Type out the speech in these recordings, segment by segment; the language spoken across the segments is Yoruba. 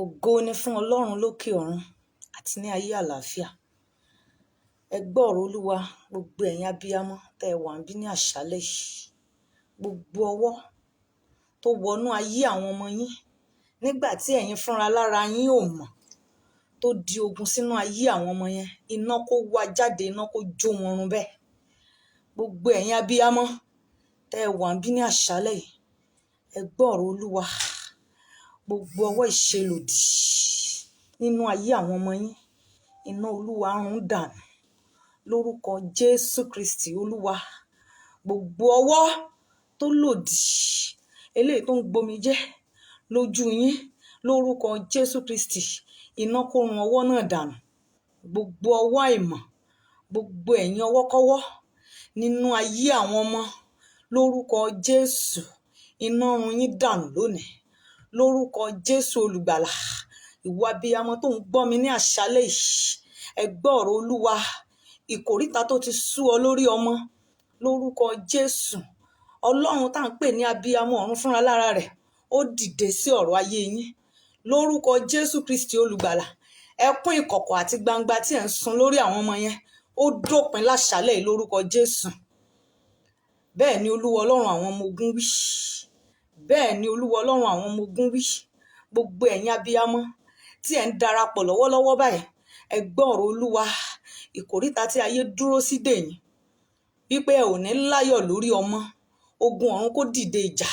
Ògo ni fún Ọlọ́run lókè ọ̀run àti ní ayé àlàáfíà. Ẹ gbọ́ ọ̀rọ̀ Olúwa, gbogbo ẹ̀yin abiyamọ tẹ́ ẹ wà níbí ní àṣálẹ́ yìí. Gbogbo ọwọ́ tó wọnú ayé àwọn ọmọ yín nígbà tí ẹ̀yin fúnra lára yín ò mọ̀, tó di ogun sínú ayé àwọn ọmọ yẹn, iná kó wá jáde, iná kó jó wọn run bẹ́ẹ̀. Gbogbo ẹ̀yin abiyamọ tẹ́ ẹ wà níbí ní àṣálẹ́ yìí, ẹ gbọ́ ọ̀rọ̀ Olúwa. Gbogbo ọwọ́ ìṣelòdì nínú ayé àwọn ọmọ yín, iná Olúwa run dànù lórúkọ Jésù Kristi Olúwa. Gbogbo ọwọ́ tó lòdì, eléyìí tó ń gbomijé lójú yín, lórúkọ Jésù Kristi, iná kó run ọwọ́ náà dànù. Gbogbo ọwọ́ àìmọ̀, gbogbo ẹ̀yin ọwọ́kọ́wọ́ nínú ayé àwọn ọmọ, lórúkọ Jésù, iná run yín dànù lónìí. Lórúkọ Jésù olùgbàlà, ìwọ abiyamọ tó ń gbọ́ mi ní àṣálẹ́ yìí, ẹ gbọ́ ọ̀rọ̀ Olúwa. Ìkòríta tó ti sú ọ lórí ọmọ, lórúkọ Jésù, Ọlọ́run tá à ń pè ní abiyamọ ọ̀run fúnra lára rẹ̀, ó dìde sí ọ̀rọ̀ ayé yín. Lórúkọ Jésù Kristi olùgbàlà, ẹkún ìkọ̀kọ̀ àti gbangba tí ẹ̀ ń sun lórí àwọn ọmọ yẹn, ó dópin láṣálẹ́ yìí lórúkọ Jésù. Bẹ́ẹ̀ ni Olúwa Ọlọ́run àwọn ọmọ ogun wí. Bẹ́ẹ̀ ni Olúwa Ọlọ́run àwọn ọmọ ogun wí. Gbogbo ẹ̀yin abiyamọ tí ẹ̀ ń darapọ̀ lọ́wọ́lọ́wọ́ báyìí, ẹ gbọ́ ọ̀rọ̀ Olúwa. Ìkòríta tí ayé dúró sí dè yín, wípé ẹ ò ní láyọ̀ lórí ọmọ, ogun ọ̀run kó dìde ìjà,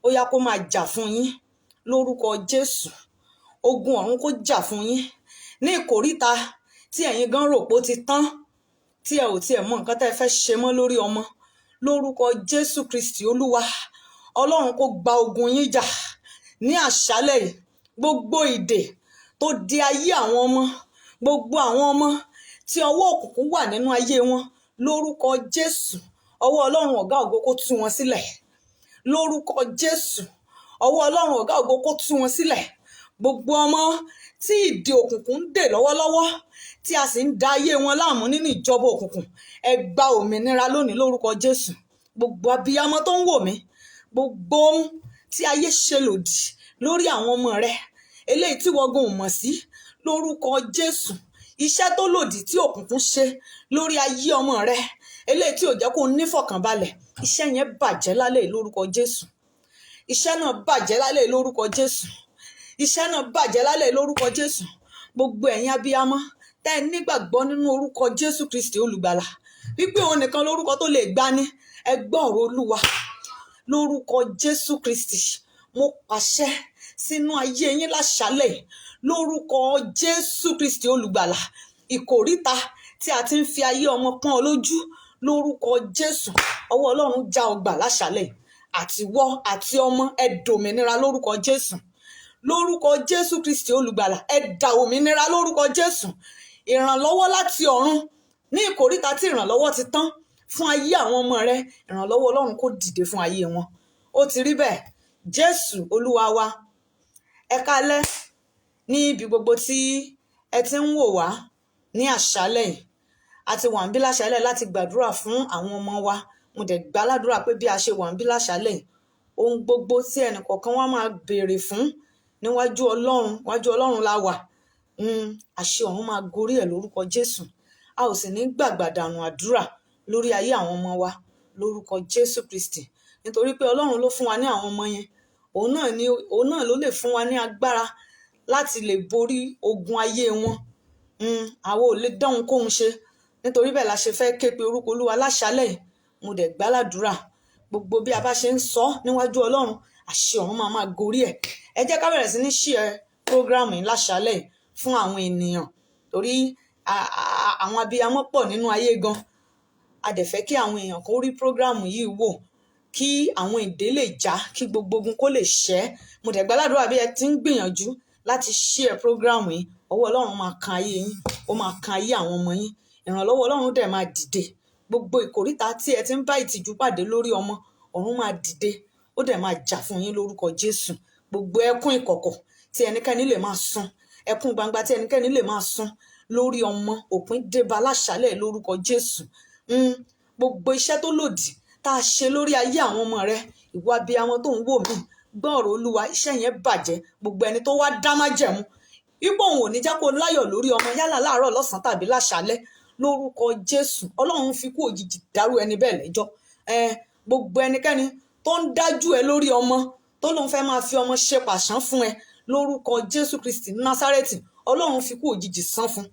ó yá kó máa jà fún yín lórúkọ Jésù. Ogun ọ̀run kó jà fún yín ní ìkòríta tí ẹ̀yin gan rò pé ó ti tán, tí ẹ ò tiẹ̀ mọ nǹkan tẹ́ ẹ fẹ́ ṣe mọ́ lórí ọmọ, lórúkọ Jésù Kristi Olúwa. Ọlọ́run kó gba ogun yín jà ní àṣálẹ́ yìí. Gbogbo ìdè tó di ayé àwọn ọmọ, gbogbo àwọn ọmọ tí ọwọ́ òkùnkùn wà nínú ayé wọn, lórúkọ Jésù, ọwọ́ Ọlọ́run ọ̀gá ògo kó tú wọn sílẹ̀. Lórúkọ Jésù, ọwọ́ Ọlọ́run ọ̀gá ògo kó tú wọn sílẹ̀. Gbogbo ọmọ tí ìdè òkùnkùn ń dè lọ́wọ́lọ́wọ́, tí a sì ń da ayé wọn láàmú nínú ìjọba òkùnkùn, ẹ gba òmìnira lónìí lórúkọ Jésù. Gbogbo abiyamọ tó ń wò mí, gbogbo ohun tí ayé ṣe lòdì lórí àwọn ọmọ rẹ, eléyìí tí wọ́n gan ò mọ̀ sí, lórúkọ Jésù. Iṣẹ́ tó lòdì tí òkùnkùn ṣe lórí ayé ọmọ rẹ, eléyìí tí ò jẹ́ kó nífọ̀kànbalẹ̀, iṣẹ́ yẹn bàjẹ́ lálẹ́ lórúkọ Jésù. Iṣẹ́ náà bàjẹ́ lálẹ́ lórúkọ Jésù. Iṣẹ́ náà bàjẹ́ lálẹ́ lórúkọ Jésù. Gbogbo ẹ̀yin abiyamọ tẹ́ ẹ nígbàgbọ́ nínú orúkọ Jésù Kristi olùgbàlà, wípé òun nìkan lórúkọ tó lè gbani, ẹ gbọ́ ọ̀rọ̀ Olúwa. Lórúkọ Jésù Kristi, mo pàṣẹ sínú ayé yín láṣálẹ́ yìí, lórúkọ Jésù Kristi olùgbàlà. Ìkòríta tí a ti ń fi ayé ọmọ pọ́n ọ lójú, lórúkọ Jésù, ọwọ́ Ọlọ́run já ọgbà láṣálẹ́ yìí. Àtiwọ́ àti ọmọ, ẹ dòmìnira lórúkọ Jésù. Lórúkọ Jésù Kristi olùgbàlà, ẹ dà òmìnira lórúkọ Jésù. Ìrànlọ́wọ́ láti ọ̀run ní ìkòríta tí ìrànlọ́wọ́ ti tán fún ayé àwọn ọmọ rẹ, ìrànlọ́wọ́ Ọlọ́run kó dìde fún ayé wọn. Ó ti rí bẹ́ẹ̀, Jésù Olúwa wa. Ẹ káalẹ́ ní ibi gbogbo tí ẹ ti ń wò wá ní àṣálẹ́ yìí. A ti wà níbí láṣálẹ́ láti gbàdúrà fún àwọn ọmọ wa. Mo dẹ̀ gbà ládùúrà pé bí a ṣe wà níbí láṣálẹ́ yìí, ohun gbogbo tí ẹnìkọ̀ọ̀kan wa máa béèrè fún níwájú Ọlọ́run la wà. Àṣẹ ọ̀run máa gorí ẹ̀ lórúkọ Jésù. A ò sì ní gbàgbàdànù àdúrà lórí ayé àwọn ọmọ wa lórúkọ Jésù Kristi. Nítorí pé Ọlọ́run ló fún wa ní àwọn ọmọ yẹn. Òun náà ló lè fún wa ní agbára láti lè borí ogun ayé wọn. Àwọn ò lè dá ohunkóhun ṣe. Nítorí bẹ́ẹ̀ la ṣe fẹ́ ké pe orúkọ Olúwa láṣálẹ́ yìí. Mo dẹ̀ gbà ládùúrà gbogbo bí a bá ṣe ń sọ níwájú Ọlọ́run, àṣẹ ọ̀run máa gorí ẹ̀. Ẹ jẹ́ ká bẹ̀rẹ̀ sí ní share program yìí láṣálẹ́ yìí fún àwọn ènìyàn. Torí àwọn abiyamọ pọ̀ nínú ayé gan. A dẹ̀ fẹ́ kí àwọn èèyàn kó rí program yìí wò, kí àwọn ìdè lè já, kí gbogbo ogun kó lè ṣẹ́. Mo dẹ̀ gbà ládùúrà bí ẹ ti ń gbìyànjú láti share program yìí, ọwọ́ Ọlọ́run máa kan ayé yín, ó máa kan ayé àwọn ọmọ yín. Ìrànlọ́wọ́ Ọlọ́run dẹ̀ máa dìde. Gbogbo ìkòríta tí ẹ ti ń bá ìtìjú pàdé lórí ọmọ, ọ̀run máa dìde, ó dẹ̀ máa jà fún yín lórúkọ Jésù. Gbogbo ẹkún ìkọ̀kọ̀ tí ẹnikẹ́ni lè máa sun, ẹkún gbangba tí ẹnikẹ́ni lè máa sun lórí ọmọ, òpin débá láṣálẹ́ lórúkọ Jésù. Gbogbo iṣẹ́ tó lòdì tá a ṣe lórí ayé àwọn ọmọ rẹ, ìwọ abiyamọ tó ń wò mí, gbọ́ ọ̀rọ̀ Olúwa, iṣẹ́ yẹn bàjẹ́. Gbogbo ẹni tó wá dá májẹ̀mú ipò òun ò ní jẹ́ kó láyọ̀ lórí ọmọ yálà láàárọ̀ lọ́sàn-án tàbí láṣálẹ́, lórúkọ Jésù Ọlọ́run fi kú òjijì dárú ẹni bẹ́ẹ̀ lẹ́jọ́. Gbogbo ẹnikẹ́ni tó ń dájú ẹ lórí ọmọ, tó lóun fẹ́ máa fi ọmọ ṣe pàṣán fún ẹ, lórúkọ Jésù Kristi Násárẹ́tì, Ọlọ́run fi kú òjijì san fún.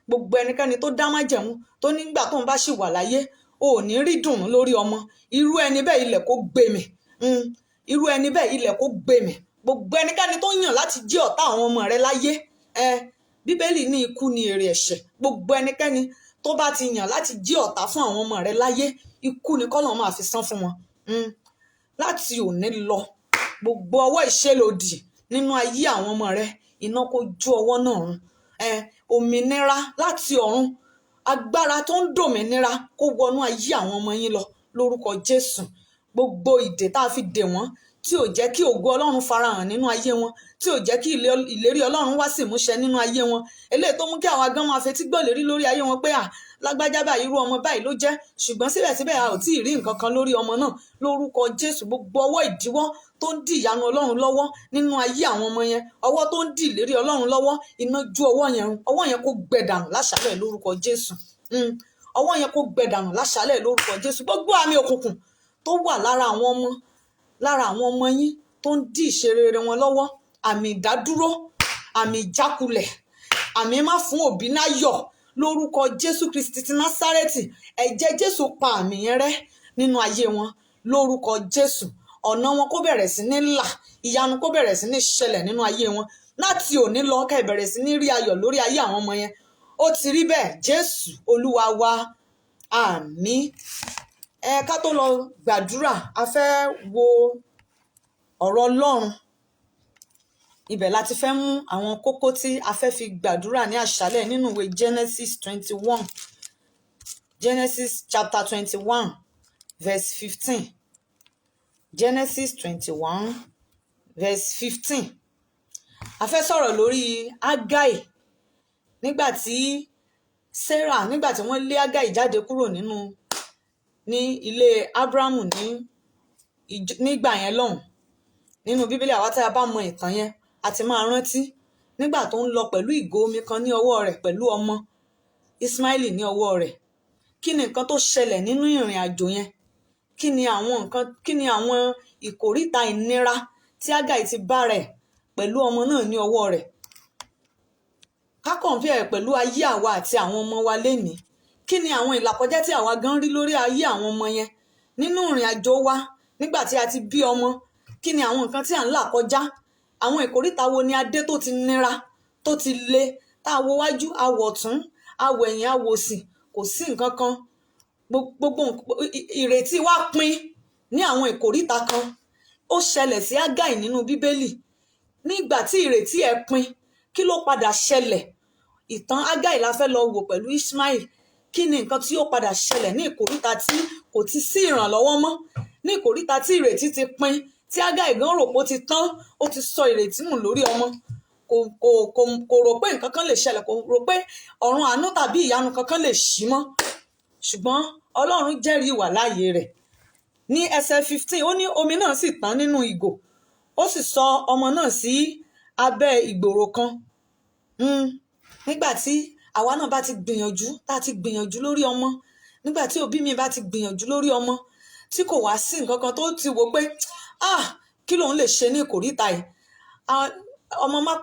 Gbogbo ẹnikẹ́ni tó dá májẹ̀mú tó nígbà tó ń bá ṣì wà láyé ò ní rí dùnnú lórí ọmọ, irú ẹni bẹ́ẹ̀ ilẹ̀ kó gbèmí. Irú ẹni bẹ́ẹ̀ ilẹ̀ kó gbèmí. Gbogbo ẹnikẹ́ni tó yàn láti jí ọ̀tá àwọn ọmọ rẹ láyé, Bíbélì ní ikú ni èrè ẹ̀ṣẹ̀. Gbogbo ẹnikẹ́ni tó bá ti yàn láti jí ọ̀tá fún àwọn ọmọ rẹ láyé, ikú ni k'Ọlọ́run máa fi san fún wọn. Láti òní lọ, gbogbo ọwọ́ ìṣelòdì nínú ayé àwọn ọmọ rẹ, iná kó jó ọwọ́ náà run. Òmìnira láti ọ̀run, agbára tó ń dòmìnira kó wọnú ayé àwọn ọmọ yín lọ, lórúkọ Jésù. Gbogbo ìdè tá a fi dè wọ́n, tí ò jẹ́ kí ògo Ọlọ́run farahàn nínú ayé wọn, tí ò jẹ́ kí ìlérí Ọlọ́run wá sí ìmúṣẹ nínú ayé wọn, eléyìí tó mú kí àwa gan máa fetí gbọ́ ìlérí lórí ayé wọn pé lágbájá báyìí, irú ọmọ báyìí ló jẹ́, ṣùgbọ́n síbẹ̀síbẹ̀ a ò tí ì rí nǹkan kan lórí ọmọ náà, lórúkọ Jésù. Gbogbo ọwọ́ ìdíwọ́ tó ń dí ìyanu Ọlọ́run lọ́wọ́ nínú ayé àwọn ọmọ yẹn, ọwọ́ tó ń dí ìlérí Ọlọ́run lọ́wọ́, iná jó ọwọ́ yẹn run. Ọwọ́ yẹn kó gbẹ dànù láṣálẹ̀ lórúkọ Jésù. Ọwọ́ yẹn kó gbẹ dànù láṣálẹ̀ lórúkọ Jésù. Gbogbo àmì òkùnkùn tó wà lára àwọn ọmọ yín tó ń dí ìṣerere wọn lọ́wọ́, àmì ìdádúró, àmì ìjákulẹ̀, àmì má fún òbí láyọ̀, lórúkọ Jésù Kristi ti Násárẹ́tì, ẹ̀jẹ̀ Jésù pa àmì yẹn rẹ́ nínú ayé wọn, lórúkọ Jésù. Ọ̀nà wọn kó bẹ̀rẹ̀ sí ní là, ìyanu kó bẹ̀rẹ̀ sí ní ṣẹlẹ̀ nínú ayé wọn. Láti òní lọ ká bẹ̀rẹ̀ sí ní rí ayọ̀ lórí ayé àwọn ọmọ yẹn. Ó ti rí bẹ́ẹ̀, Jésù Olúwa wa, àmín. Ká tó lọ gbàdúrà, a fẹ́ wo ọ̀rọ̀ Ọlọ́run. Ibẹ̀ láti fẹ́ mú àwọn kókó tí a fẹ́ fi gbàdúrà ní àṣálẹ̀ nínú ìwé Genesis 21. Genesis chapter 21 verse 15. Genesis 21 verse 15. A fẹ́ sọ̀rọ̀ lórí Ágáì. Nígbàtí wọ́n lé Ágáì jáde kúrò ní ilé Ábúráhámù nígbà yẹn lọ́hùn. Nínú Bíbélì àwa tí a bá mọ ìtàn yẹn, a ti máa rántí nígbà tó ń lọ pẹ̀lú ìgò omi kan ní ọwọ́ rẹ̀ pẹ̀lú ọmọ Ismaili ní ọwọ́ rẹ̀. Kí ni nǹkan tó ṣẹlẹ̀ nínú ìrìn àjò yẹn? Kí ni àwọn ìkòríta ìnira tí Ágáì ti bá rẹ̀ pẹ̀lú ọmọ náà ní ọwọ́ rẹ̀? Ká compare pẹ̀lú ayé àwa àti àwọn ọmọ wa lénìí. Kí ni àwọn ìlàkọjá tí àwa gan rí lórí ayé àwọn ọmọ yẹn nínú ìrìn àjò wa nígbà tí a ti bí ọmọ? Kí ni àwọn nǹkan tí à ń là kọjá? Àwọn ìkòríta wo ni a dé tó ti nira, tó ti le, tá a wo wájú, a wọ̀ tún, a wò ẹ̀yìn, a wò sí, kò sí nǹkan kan. Gbogbo ìrètí wa pin ní àwọn ìkòríta kan. Ó ṣẹlẹ̀ sí Ágáì nínú Bíbélì. Nígbà tí ìrètí ẹ̀ pin, kí ló padà ṣẹlẹ̀? Ìtàn Ágáì la fẹ́ lọ wò pẹ̀lú Ismail. Kí ni nǹkan tí ó padà ṣẹlẹ̀ ní ìkòríta tí kò ti sí ìrànlọ́wọ́ mọ́? Ní ìkòríta tí ìrètí ti pin, tí Ágáì gan rò pé ó ti tán, ó ti sọ ìrètí nù lórí ọmọ. Kò rò pé nǹkan kan lè ṣẹlẹ̀, kò rò pé ọ̀run àánú tàbí ìyanu kankan lè ṣí mọ́. Ṣùgbọ́n Ọlọ́run jẹ́rìí ìwà láàyè rẹ̀. Ní ẹsẹ̀ 15, ó ní omi náà sì tán nínú ìgò, ó sì sọ ọmọ náà sí abẹ́ ìgbòrò kan. Nígbà tí àwa náà bá ti gbìyànjú lórí ọmọ, nígbà tí òbí mi bá ti gbìyànjú lórí ọmọ, tí kò wá sí nǹkan kan tó ti wò pé kí lòun lè ṣe ní ìkòríta yìí? Ọmọ má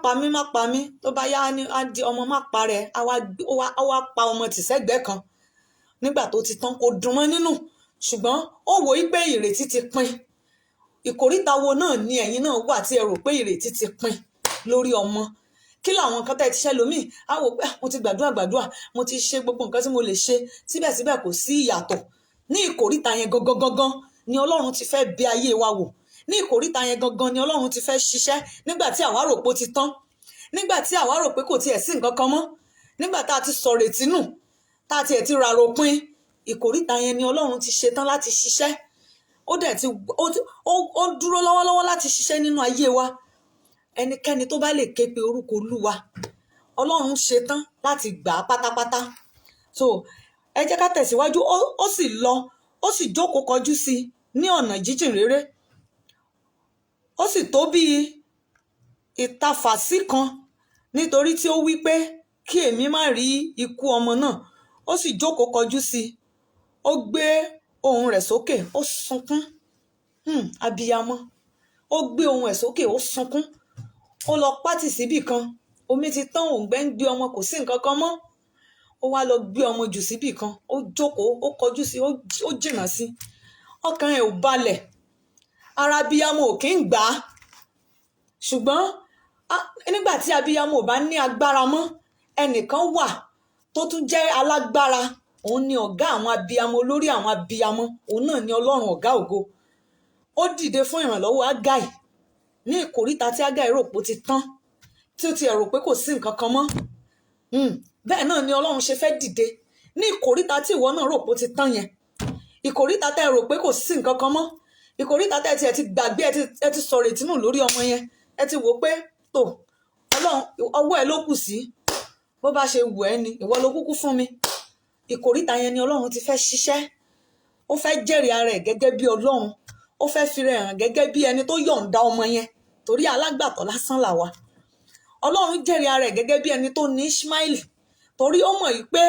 pa mí, tó bá yá á di ọmọ má pa rẹ̀, á wá pa ọmọ tì sẹ́gbẹ̀ẹ́ kan. Nígbà tó ti tán, kò dùn mọ́ nínú, ṣùgbọ́n ó wò ó pé ìrètí ti pin. Ìkòríta wo náà ni ẹ̀yin náà wà tí ẹ rò pé ìrètí ti pin lórí ọmọ? Kí làwọn nǹkan tẹ́ ti ṣe lómìn? Á wò pé mo ti gbàdúrà, mo ti ṣe gbogbo nǹkan tí mo lè ṣe, síbẹ̀síbẹ̀ kò sí ìyàtọ̀. Ní ìkòríta yẹn gangan ni Ọlọ́run ti fẹ́ bẹ̀ ayé wa wò. Ní ìkòríta yẹn gangan ni Ọlọ́run ti fẹ́ ṣiṣẹ́. Nígbà tí àwa rò pé ó ti tán, nígbà tí àwa rò pé kò tiẹ̀ sí nǹkan kan mọ́, nígbà tá a ti sọ ìrètí nù, tá a tiẹ̀ ti ràrò pin, ìkòríta yẹn ni Ọlọ́run ti ṣetán láti ṣiṣẹ́. Ó dúró lọ́wọ́lọ́wọ́ láti ṣiṣẹ́ nínú ayé wa. Ẹnikẹ́ni tó bá lè ké pe orúkọ Olúwa, Ọlọ́run ṣetán láti gbà á pátápátá. So ẹ jẹ́ ká tẹ̀síwájú. Ó sì lọ, ó sì jókòó kọjú sí ní ọ̀nà jíjìn réré. ó sì tó bí ìtafàsí kan nítorí tí ó wí pé kí èmi má rí ikú ọmọ náà. Ó sì jókòó kọjú sí i, ó gbé ohùn rẹ̀ sókè, ó sunkún. Abiyamọ. Ó gbé ohùn ẹ̀ sókè, ó sunkún. Ó lọ pátì síbì kan, omi ti tán, òǹgbẹ ń gbé ọmọ, kò sí nǹkan kan mọ́. Ó wá lọ gbé ọmọ jù síbì kan, ó jókòó, ó kọjú sí, ó jìnnà sí. Ọkàn ẹ̀ ò balẹ̀, ara abiyamọ ò kí ń gbà á. Ṣùgbọ́n nígbà tí abiyamọ ò bá ní agbára mọ́, ẹnìkan wà tó tún jẹ́ alágbára. Òun ni ọ̀gá àwọn abiyamọ, olórí àwọn abiyamọ. Òun náà ni Ọlọ́run ọ̀gá ògo. Ó dìde fún ìrànlọ́wọ́ Ágáì ní ìkóríta tí Ágáì rò pé ó ti tán, tí ó ti rò pé kò sí nǹkan kan mọ́. Bẹ́ẹ̀ náà ni Ọlọ́run ṣe fẹ́ dìde ní ìkóríta tí ìwọ náà rò pé ó ti tán yẹn. Ìkóríta tẹ́ ẹ rò pé kò sí nǹkan kan mọ́. Ìkóríta tẹ́ ẹ ti gbàgbé, ẹ ti sọ̀rọ̀ ìtínú lórí ọmọ yẹn. Ẹ ti wò pé tó Ọlọ́run ọwọ́ ẹ ló kù sí, bó bá ṣe wù ẹ́ ni, ìwọ ló kúkú fún mi. Ìkóríta yẹn ni Ọlọ́run ti fẹ́ ṣiṣẹ́. Ó fẹ́ jẹ́rìí ara ẹ̀ gẹ́gẹ́ bí Ọlọ́run. Ó fẹ́ fi rẹ̀ hàn gẹ́gẹ́ bí ẹni tó yọ̀ǹda ọmọ yẹn, torí alágbàtọ́ lásán là wá. Ọlọ́run jẹ́rìí ara ẹ̀ gẹ́gẹ́ bí ẹni tó ní Ishmael, torí ó mọ̀ yìí pé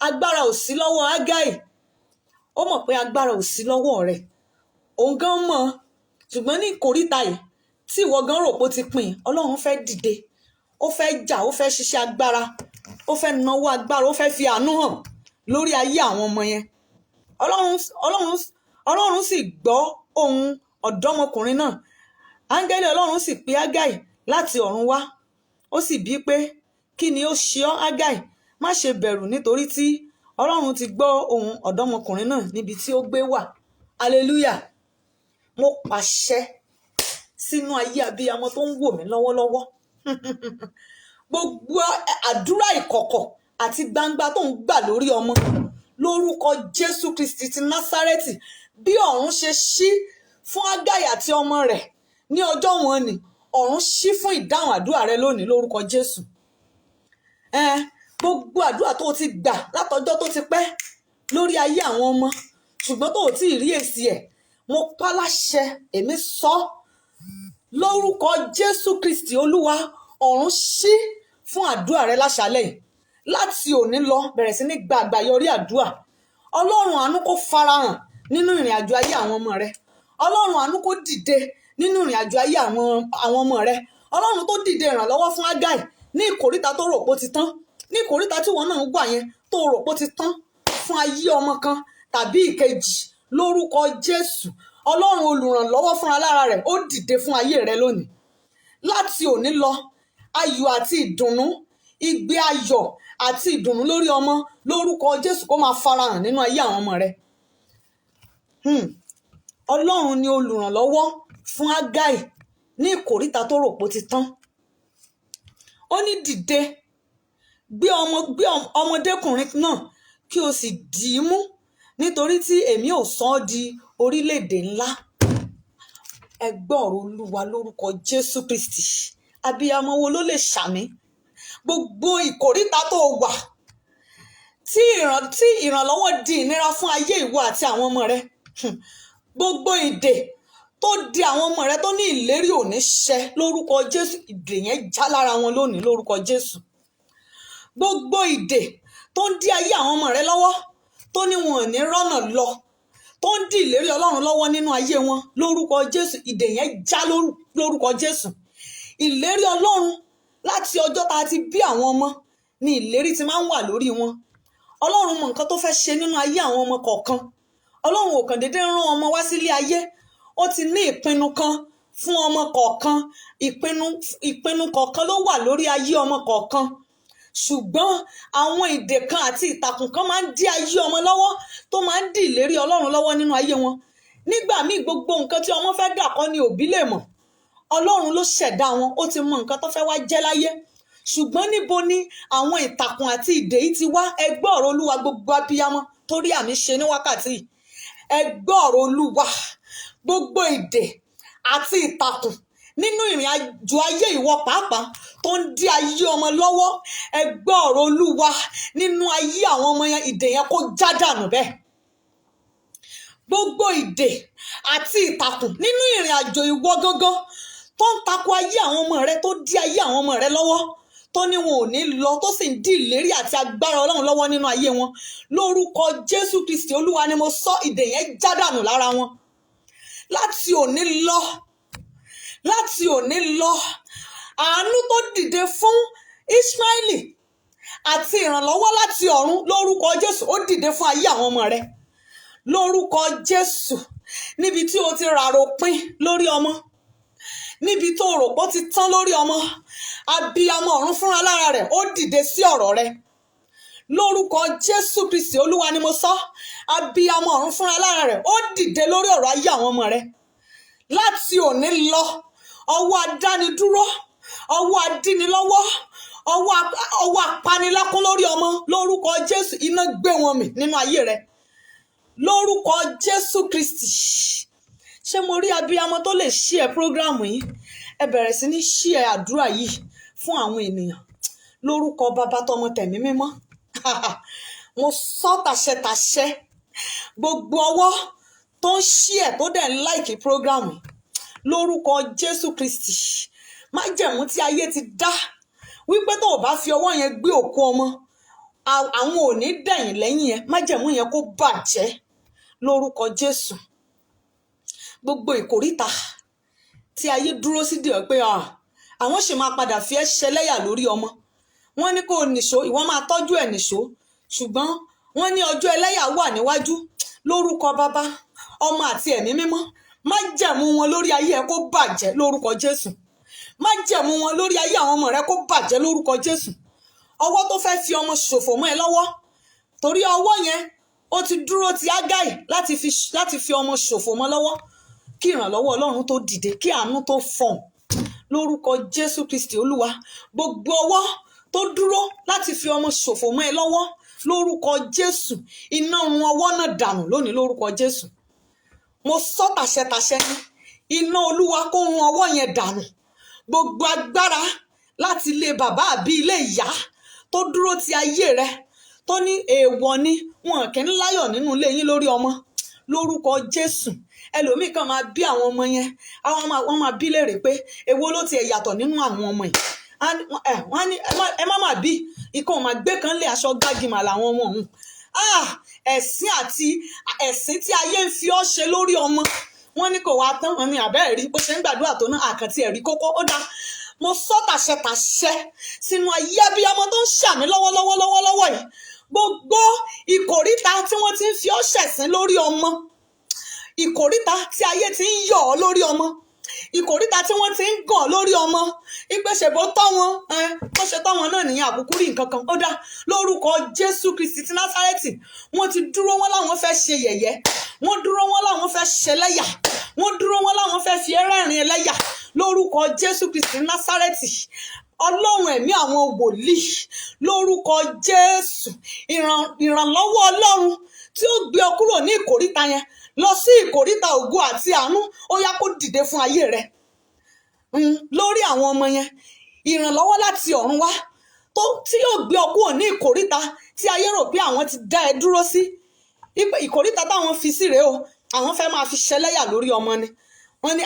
agbára ò sí lọ́wọ́ Ágáì. Ó mọ̀ pé agbára ò sí lọ́wọ́ rẹ̀. Òun gan mọ̀. Ṣùgbọ́n ní ìkóríta yìí tí ìwọ gan rò pé ó ti pin, Ọlọ́run fẹ́ dìde. Ó fẹ́ jà, ó fẹ́ ṣiṣẹ́ agbára. Ó fẹ́ nawọ́ agbára, ó fẹ́ fi àánú hàn lórí ayé àwọn ọmọ yẹn. Ọlọ́run sì gbọ́ ohùn ọ̀dọ́mọkùnrin náà. Áńgẹ́lì Ọlọ́run sì pe Ágáì láti ọ̀run wá. Ó sì bíi pé, kí ni ó ṣe ọ́ Ágáì? Má ṣe bẹ̀rù, nítorí tí Ọlọ́run ti gbọ́ ohùn ọ̀dọ́mọkùnrin náà níbi tí ó gbé wà. Hallelujah. Mo pàṣẹ sínú ayé abiyamọ tó ń wò mí lọ́wọ́lọ́wọ́. Gbogbo àdúrà ìkọ̀kọ̀ àti gbangba tó ń gbà lórí ọmọ, lórúkọ Jésù Kristi ti Násárẹ́tì, bí ọ̀run ṣe ṣí fún Ágáì àti ọmọ rẹ̀ ní ọjọ́ wọn ni, ọ̀run ṣí fún ìdáhùn àdúrà rẹ lónìí lórúkọ Jésù. Gbogbo àdúrà tó ti gbà látọjọ́ tó ti pẹ́ lórí ayé àwọn ọmọ, ṣùgbọ́n tó ti rí èsì ẹ̀, mo pa láṣẹ, èmi sọ lórúkọ Jésù Kristi Olúwa, ọ̀run ṣí fún àdúrà rẹ láṣálẹ̀ yìí. Láti òní lọ, bẹ̀rẹ̀ sí ní gba àgbáyọrí àdúrà. Ọlọ́run àánú kó farahàn nínú ìrìn àjò ayé àwọn ọmọ rẹ. Ọlọ́run àánú kó dìde nínú ìrìn àjò ayé àwọn ọmọ rẹ. Ọlọ́run tó dìde ìrànlọ́wọ́ fún Ágáì ní ìkóríta tó rò pé ó ti tán, ní ìkóríta tí wọn náà ń gbà yẹn tó rò pé ó ti tán fún ayé ọmọ kan tàbí ìkejì, lórúkọ Jésù. Ọlọ́run olùrànlọ́wọ́ fúnra lára rẹ̀ ó dìde fún ayé rẹ lónìí. Láti òní lọ, ayọ̀ àti ìdùnnú, igbe ayọ̀ àti ìdùnnú lórí ọmọ, lórúkọ Jésù kó máa farahàn nínú ayé àwọn ọmọ rẹ. Ọlọ́run ni olùrànlọ́wọ́ fún Ágáì ní ìkóríta tó rò pé ó ti tán. Ó ní dìde, gbé ọmọdékùnrin náà kí o sì dì í mú, nítorí tí èmi ò sọ ọ́ di orílẹ̀-èdè ńlá. Ẹ gbọ́ ọ̀rọ̀ Olúwa lórúkọ Jésù Kristi. Abiyamọ wo ló lè ṣàmì? Gbogbo ìkóríta tó wà tí ìrànlọ́wọ́ di ìnira fún ayé ìwọ àti àwọn ọmọ rẹ. Gbogbo ìdè tó di àwọn ọmọ rẹ tó ní ìlérí òní ṣẹ, lórúkọ Jésù, ìdè yẹn já lára wọn lónìí lórúkọ Jésù. Gbogbo ìdè tó ń dí ayé àwọn ọmọ rẹ lọ́wọ́, tó ní wọn ò ní rọ́nà lọ, tó ń dí ìlérí Ọlọ́run lọ́wọ́ nínú ayé wọn, lórúkọ Jésù, ìdè yẹn já lórúkọ Jésù. Ìlérí Ọlọ́run láti ọjọ́ tá a ti bí àwọn ọmọ ni ìlérí ti máa ń wà lórí wọn. Ọlọ́run mọ nǹkan tó fẹ́ ṣe nínú ayé àwọn ọmọ kọ̀ọ̀kan. Ọlọ́run ò kàn déédé rán ọmọ wá sílé ayé. Ó ti ní ìpinnu kan fún ọmọ kọ̀ọ̀kan. Ìpinnu kọ̀ọ̀kan ló wà lórí ayé ọmọ kọ̀ọ̀kan. Ṣùgbọ́n àwọn ìdè kan àti ìtàkùn kan máa ń dí ayé ọmọ lọ́wọ́, tó máa ń dí ìlérí Ọlọ́run lọ́wọ́ nínú ayé wọn. Nígbà míì gbogbo nǹkan tí ọmọ fẹ́ dà kọ́ ni òbí lè mọ̀. Ọlọ́run ló ṣẹ̀dá wọn, ó ti mọ nǹkan tó fẹ́ wá jẹ́ láyé. Ṣùgbọ́n níbo ni àwọn ìtàkùn àti ìdè yìí ti wá? Ẹ gbọ́ ọ̀rọ̀ Olúwa gbogbo abiyamọ torí àmì ṣe ní wákàtí yìí. Ẹ gbọ́ ọ̀rọ̀ Olúwa, gbogbo ìdè àti ìtàkùn nínú ìrìn àjò ayé ìwọ pàápàá tó ń dí ayé ọmọ lọ́wọ́. Ẹ gbọ́ ọ̀rọ̀ Olúwa, nínú ayé àwọn ọmọ yẹn, ìdè yẹn kó já dànù bẹ́ẹ̀. Gbogbo ìdè àti ìtàkùn nínú ìrìn àjò ìwọ gángan tó ń tako ayé àwọn ọmọ rẹ, tó dí ayé àwọn ọmọ rẹ lọ́wọ́, tó ní wọn ò ní lọ, tó sì ń dí ìlérí àti agbára Ọlọ́run lọ́wọ́ nínú ayé wọn, lórúkọ Jésù Kristi Olúwa ni mo sọ, ìdè yẹn já dànù lára wọn. Láti òní lọ, àánú tó dìde fún Ishmaeli àti ìrànlọ́wọ́ láti ọ̀run, lórúkọ Jésù ó dìde fún ayé àwọn ọmọ rẹ, lórúkọ Jésù. Níbi tí o ti ràròpin lórí ọmọ, níbi tó rò pé ó ti tán lórí ọmọ, abiyamọ ọ̀run fúnra lára rẹ̀ ó dìde sí ọ̀rọ̀ rẹ, lórúkọ Jésù Kristi Olúwa ni mo sọ, abiyamọ ọ̀run fúnra lára rẹ̀ ó dìde lórí ọ̀rọ̀ ayé àwọn ọmọ rẹ. Láti òní lọ, ọwọ́ adánidúró, ọwọ́ adínilọ́wọ́, ọwọ́ apanilẹ́kún lórí ọmọ, lórúkọ Jésù, iná gbé wọn mì nínú ayé rẹ, lórúkọ Jésù Kristi. Ṣé mo rí abiyamọ tó lè share program yìí? Ẹ bẹ̀rẹ̀ sí ní share àdúrà yìí fún àwọn ènìyàn, lórúkọ Bàbá tọmọ tẹ̀mí mímọ́. Mo sọ tàṣẹtàṣẹ, gbogbo ọwọ́ tó ń share tó dẹ̀ ń like program yìí, lórúkọ Jésù Kristi, májẹ̀mú tí ayé ti dá wípé tó o bá fi ọwọ́ yẹn gbé òkú ọmọ, àwọn ò ní dẹ̀yìn lẹ́yìn yẹn, májẹ̀mú yẹn kó bàjẹ́ lórúkọ Jésù. Gbogbo ìkóríta tí ayé dúró sí dè ọ́ pé àwọn sì máa padà fi ẹ́ ṣẹlẹ́yà lórí ọmọ, wọ́n ní kó o nìṣó, ìwọ máa tọ́jú ẹ̀ nìṣó, ṣùgbọ́n wọ́n ní ọjọ́ ẹlẹ́yà wà níwájú, lórúkọ Bàbá, Ọmọ àti Ẹ̀mí Mímọ́, májẹ̀mú wọn lórí ayé ẹ kó bàjẹ́ lórúkọ Jésù, májẹ̀mú wọn lórí ayé àwọn ọmọ rẹ kó bàjẹ́ lórúkọ Jésù. Ọwọ́ tó fẹ́ fi ọmọ ṣòfò mọ́ ẹ lọ́wọ́, torí ọwọ́ yẹn ó ti dúró ti Ágáì láti fi ọmọ ṣòfò mọ́ lọ́wọ́, kí ìrànlọ́wọ́ Ọlọ́run tó dìde, kí àánú tó fọ̀n lórúkọ Jésù Kristi Olúwa. Gbogbo ọwọ́ tó dúró láti fi ọmọ ṣòfò mọ́ ẹ lọ́wọ́, lórúkọ Jésù, iná run ọwọ́ náà dànù lónìí lórúkọ Jésù. Mo sọ tàṣẹtàṣẹ ní iná Olúwa kó run ọwọ́ yẹn dànù. Gbogbo agbára láti ilé bàbá àbí ilé ìyá tó dúró ti ayé rẹ, tó ní èèwọ̀ ni wọn kì í láyọ̀ nínú ilé yín lórí ọmọ, lórúkọ Jésù. Ẹlòmíì kan máa bí àwọn ọmọ yẹn, wọ́n máa bí léèrè pé èwo ló ti yàtọ̀ nínú àwọn ọmọ yìí. Wọ́n ní ẹ má máa bí ikọ̀ máa gbé kan lé aṣọ gbágìmà làwọn ọmọ ọ̀hún. Ẹ̀sìn tí ayé ń fi ọ́ ṣe lórí ọmọ, wọ́n ní kò wá tán, wọ́n ní àbẹ́ẹ̀ rí bó ṣe ń gbàdúrà tó náà àkàntì ẹ̀rí kókó. Ó dáa, mo sọ tàṣẹtàṣẹ sínú ayé abiyamọ tó ń ṣàmì lọ́wọ́lọ́wọ́ yìí. Gbogbo ìkòríta tí wọ́n ti ń fi ọ́ ṣẹ̀sín lórí ọmọ, ìkòríta tí ayé ti ń yọ̀ ọ́ lórí ọmọ, ìkòríta tí wọ́n ti ń gàn lórí ọmọ, ìgbésẹ̀ bó tọ́ wọn, bó ṣe tọ́ wọn náà nìyẹn, àbùkù rí nǹkan kan. Ó dá, lórúkọ Jésù Kristi ti Násárẹ́tì, wọ́n ti dúró wọn láwọn fẹ́ ṣe yẹ̀yẹ́, wọ́n dúró wọn láwọn fẹ́ ṣẹlẹ́yà, wọ́n dúró wọn láwọn fẹ́ fi ẹrẹ́rìn ẹlẹ́yà, lórúkọ Jésù Kristi Násárẹ́tì. Ọlọ́run ẹ̀mí àwọn wòlíì, lórúkọ Jésù, ìrànlọ́wọ́ Ọlọ́run tí ó gbé ọ kúrò ní ìkòríta yẹn lọ sí ìkòríta ògo àti àánú, ó yá kó dìde fún ayé rẹ. Lórí àwọn ọmọ yẹn, ìrànlọ́wọ́ láti ọ̀run wá tí yóò gbé ọ kúrò ní ìkòríta tí ayé rò pé àwọn ti dá ẹ dúró sí. Ìkòríta táwọn fi sí rèé o, àwọn fẹ́ máa fi ṣẹlẹ́yà lórí ọmọ ni. Wọ́n ní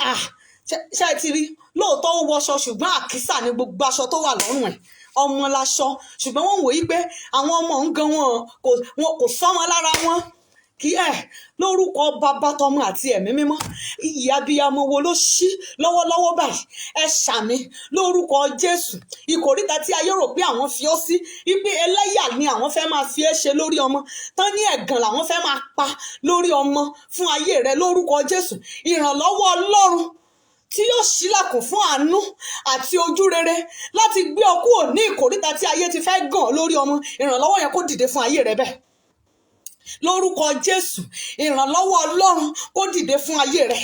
ṣé ẹ ti rí, lóòótọ́ ó wọṣọ ṣùgbọ́n àkísà ni gbogbo aṣọ tó wà lọ́rùn ẹ̀, ọmọ láṣọ, ṣùgbọ́n wọ́n wòye pé àwọn ọmọ ń gan wọn kò sọ́mọ lára wọn. Kí lórúkọ Bàbá tọmọ àti Ẹ̀mí Mímọ́, ìyè abiyamọ wo ló ṣí lọ́wọ́lọ́wọ́ báyìí? Ẹ ṣàmì lórúkọ Jésù. Ìkòríta tí ayé rò pé àwọn fi ọ́ sí, wípé ẹlẹ́yà ni àwọn fẹ́ máa fi ẹ́ ṣe lórí ọmọ, tán ní ẹ̀gàn làwọn fẹ́ máa pa lórí ọmọ fún ayé rẹ, lórúkọ Jésù. Ìrànlọ́wọ́ Ọlọ́run tí yóò ṣílẹ̀kùn fún àánú àti ojú rere láti gbé ọ kúrò ní ìkòríta tí ayé ti fẹ́ gàn lórí ọmọ, ìrànlọ́wọ́ yẹn kó dìde fún ayé rẹ bẹ́ẹ̀. Lórúkọ Jésù, ìrànlọ́wọ́ Ọlọ́run kó dìde fún ayé rẹ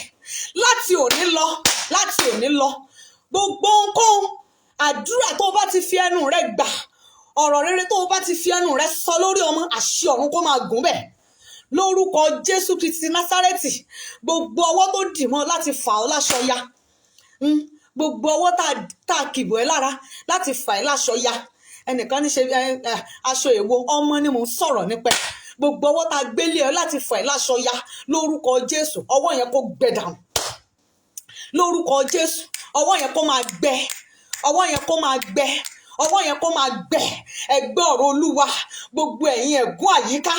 láti òní lọ. Gbogbo ohunkóhun àdúrà tó o bá ti fi ẹnu rẹ gbà, ọ̀rọ̀ rere tó o bá ti fi ẹnu rẹ sọ lórí ọmọ, àṣẹ ọ̀run kó máa gùn bẹ́ẹ̀. Lórúkọ Jésù Kristi Násárẹ́tì, gbogbo ọwọ́ tó dì mọ́ láti fà ọ́ láṣọ ya, gbogbo ọwọ́ tá a kìbò ẹ́ lára láti fà ẹ́ láṣọ ya. Ẹnìkan ní ṣe aṣọ èwo, ọmọ ni mò ń sọ̀rọ̀ nípa ẹ̀. Gbogbo ọwọ́ tá a gbélé ẹ láti fà ẹ́ láṣọ ya, lórúkọ Jésù, ọwọ́ yẹn kó gbẹ dànù. Lórúkọ Jésù, ọwọ́ yẹn kó máa gbẹ, ọwọ́ yẹn kó máa gbẹ, ọwọ́ yẹn kó máa gbẹ. Ẹ gbọ́ ọ̀rọ̀ Olúwa, gbogbo ẹ̀yin ẹ̀gún àyíká,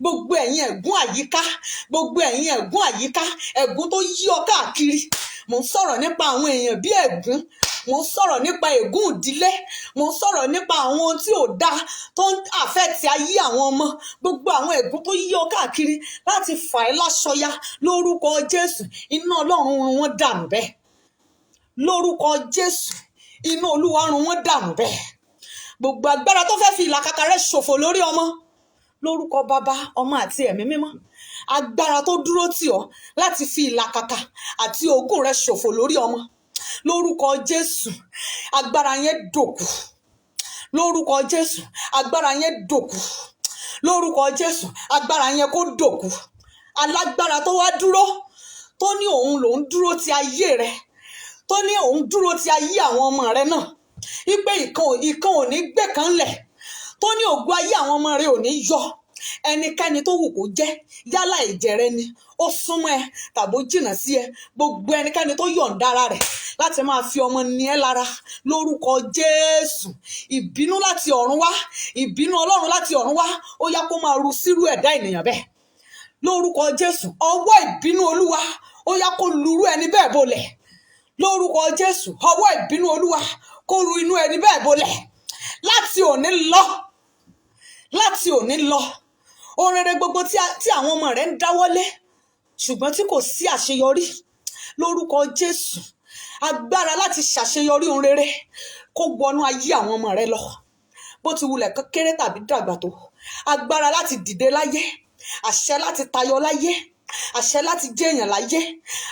gbogbo ẹ̀yin ẹ̀gún àyíká, gbogbo ẹ̀yin ẹ̀gún àyíká, ẹ̀gún tó yí ọ káàkiri. Mo ń sọ̀rọ̀ nípa àwọn èèyàn bí ẹ̀gún, mo ń sọ̀rọ̀ nípa ègún ìdílé, mo ń sọ̀rọ̀ nípa àwọn ohun tí ò dáa tó ń àfẹ́ẹ̀tì ayé àwọn ọmọ. Gbogbo àwọn ẹ̀gún tó yí ọ káàkiri láti fà ẹ́ láṣọya lórúkọ Jésù, iná Ọlọ́run run wọ́n dànù bẹ́ẹ̀. Lórúkọ Jésù, iná Olúwa run wọ́n dànù bẹ́ẹ̀. Gbogbo agbára tó fẹ́ fi ìlàkàkà rẹ ṣòfò lórí ọmọ, lórúkọ Baba, Ọmọ àti Ẹ̀mí Mímọ́, agbára tó dúró tì ọ́ láti fi ìlàkàkà àti ògùn rẹ ṣòfò lórí ọmọ, lórúkọ Jésù, agbára yẹn dòkú. Lórúkọ Jésù, agbára yẹn dòkú. Lórúkọ Jésù, agbára yẹn kó dòkú. Alágbára tó wá dúró, tó ní òun lòún dúró ti ayé rẹ, tó ní òun dúró ti ayé àwọn ọmọ rẹ náà, wípé ìkan ò ní gbé kan lẹ̀, tó ní ògo ayé àwọn ọmọ rẹ ò ní yọ. Ẹnikẹ́ni tó wù kó jẹ́, yálà ẹ̀jẹ̀ rẹ ni, ó súnmọ́ ẹ tàbí ó jìnnà sí ẹ, gbogbo ẹnikẹ́ni tó yọ̀ǹda ara rẹ̀ láti máa fi ọmọ ní ẹ lára, lórúkọ Jésù, ìbínú láti ọ̀run wá, ìbínú Ọlọ́run láti ọ̀run wá, ó yá kó máa ru sírú ẹ̀dá ènìyàn bẹ́ẹ̀. Lórúkọ Jésù, ọwọ́ ìbínú Olúwa ó yá kó lurú ẹni bẹ́ẹ̀ bolẹ̀. Lórúkọ Jésù, ọwọ́ ìbínú Olúwa kó ru inú ẹni bẹ́ẹ̀ bolẹ̀. Láti òní lọ, láti òní lọ, ohun rere gbogbo tí àwọn ọmọ rẹ ń dáwọ́lé ṣùgbọ́n tí kò sí àṣeyọrí, lórúkọ Jésù, agbára láti ṣàṣeyọrí ohun rere kó wọnú ayé àwọn ọmọ rẹ lọ. Bó ti wulẹ̀ kán kéré tàbí dàgbà tó, agbára láti dìde láyé, àṣẹ láti tayọ láyé, àṣẹ láti jẹ́ èèyàn láyé,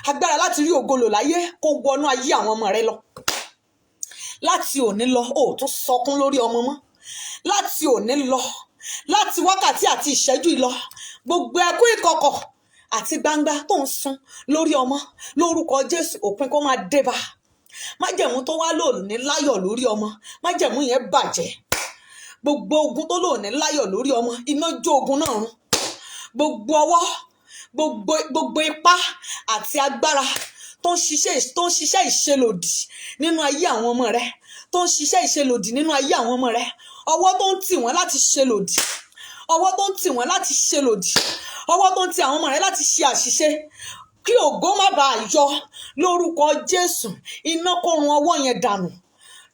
agbára láti rí ògo lò láyé kó wọnú ayé àwọn ọmọ rẹ lọ. Láti òní lọ, ó tún sọkún lórí ọmọ mọ́. Láti òní lọ, láti wákàtí àti ìṣẹ́jú ìlọ, gbogbo ẹkún ìkọ̀kọ̀ àti gbangba tó ń sun lórí ọmọ, lórúkọ Jésù, òpin kó máa dé bá. Májẹ̀mú tó wá lò ní láyọ̀ lórí ọmọ, májẹ̀mú yẹn bàjẹ́. Gbogbo ogun tó lò ní láyọ̀ lórí ọmọ, iná jó ogun náà run. Gbogbo ọwọ́, gbogbo ipá àti agbára tó ń ṣiṣẹ́ ìṣelòdì nínú ayé àwọn ọmọ rẹ, tó ń ṣiṣẹ́ ìṣelòdì nínú ayé àwọn ọmọ rẹ, ọwọ́ tó ń tì wọ́n láti ṣelòdì, ọwọ́ tó ń tì wọ́n láti ṣelòdì, ọwọ́ tó ń tì àwọn ọmọ rẹ láti ṣe àṣìṣe kí ògo má bàa yọ, lórúkọ Jésù, iná kó run ọwọ́ yẹn dànù.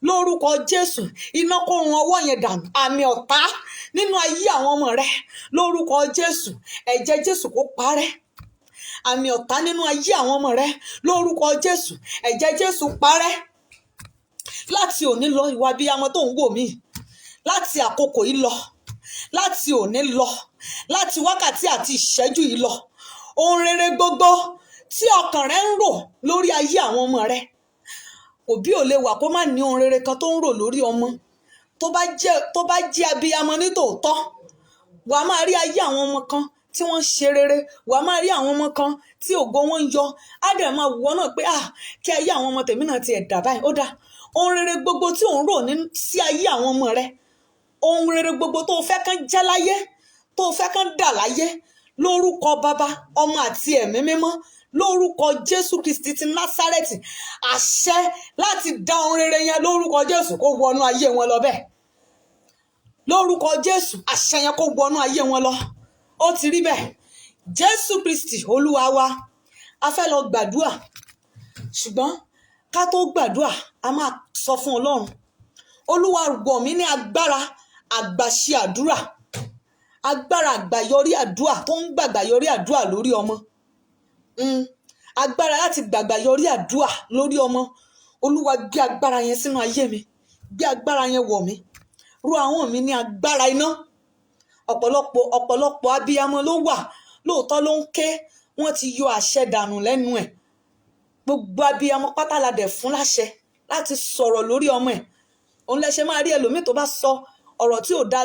Lórúkọ Jésù, iná kó run ọwọ́ yẹn dànù. Àmì ọ̀tá nínú ayé àwọn ọmọ rẹ, lórúkọ Jésù, ẹ̀jẹ̀ Jésù kó parẹ́. Àmì ọ̀tá nínú ayé àwọn ọmọ rẹ, lórúkọ Jésù, ẹ̀jẹ̀ Jésù parẹ́. Láti òní lọ, ìwà abiyamọ tó ń wò mí, láti àkókò yìí lọ, láti òní lọ, láti wákàtí àti ìṣẹ́jú yìí lọ, ohun rere gbogbo tí ọkàn rẹ ń rò lórí ayé àwọn ọmọ rẹ, òbí ò lè wà kó má ní ohun rere kan tó ń rò lórí ọmọ. Tó bá jẹ́ abiyamọ ní tòótọ́, wàá máa rí ayé àwọn ọmọ kan tí wọ́n ń ṣe rere, wàá máa rí àwọn ọmọ kan tí ògo wọn ń yọ, á dẹ̀ máa wù ọ́ náà pé kí ayé àwọn ọmọ tèmi náà ti ẹ̀ dà báyìí. Ó dáa, ohun rere gbogbo tí òun rò sí ayé àwọn ọmọ rẹ, ohun rere gbogbo tó fẹ́ kán jẹ́ láyé, tó fẹ́ kán dà láyé, lórúkọ Baba, Ọmọ àti Ẹ̀mí Mímọ́, lórúkọ Jésù Kristi ti Násárẹ́tì, àṣẹ láti dá ohun rere yẹn, lórúkọ Jésù, kó wọnú ayé wọn lọ bẹ́ẹ̀. Lórúkọ Jésù, àṣẹ yẹn kó wọnú ayé wọn lọ. Ó ti rí bẹ́ẹ̀. Jésù Kristi Olúwa wa. A fẹ́ lọ gbàdúrà, ṣùgbọ́n ká tó gbàdúrà, a máa sọ fún Ọlọ́run, Olúwa rọ̀ mí ní agbára àgbàṣe àdúrà, agbára àgbàyọrí àdúrà tó ń gbàgbàyọrí àdúrà lórí ọmọ. Agbára láti gbàgbàyọrí àdúrà lórí ọmọ. Olúwa gbé agbára yẹn sínú ayé mi, gbé agbára yẹn wọ̀ mí, rọ̀ àwọn mi ní agbára iná. Ọ̀pọ̀lọpọ̀ abiyamọ ló wà, lóòótọ́ ló ń ké, wọ́n ti yọ àṣẹ dànù lẹ́nu ẹ̀. Gbogbo abiyamọ pátá la dẹ̀ fún láṣẹ láti sọ̀rọ̀ lórí ọmọ ẹ̀. Òun lẹ ṣe máa rí ẹlòmíì tó bá sọ ọ̀rọ̀ tí ò dá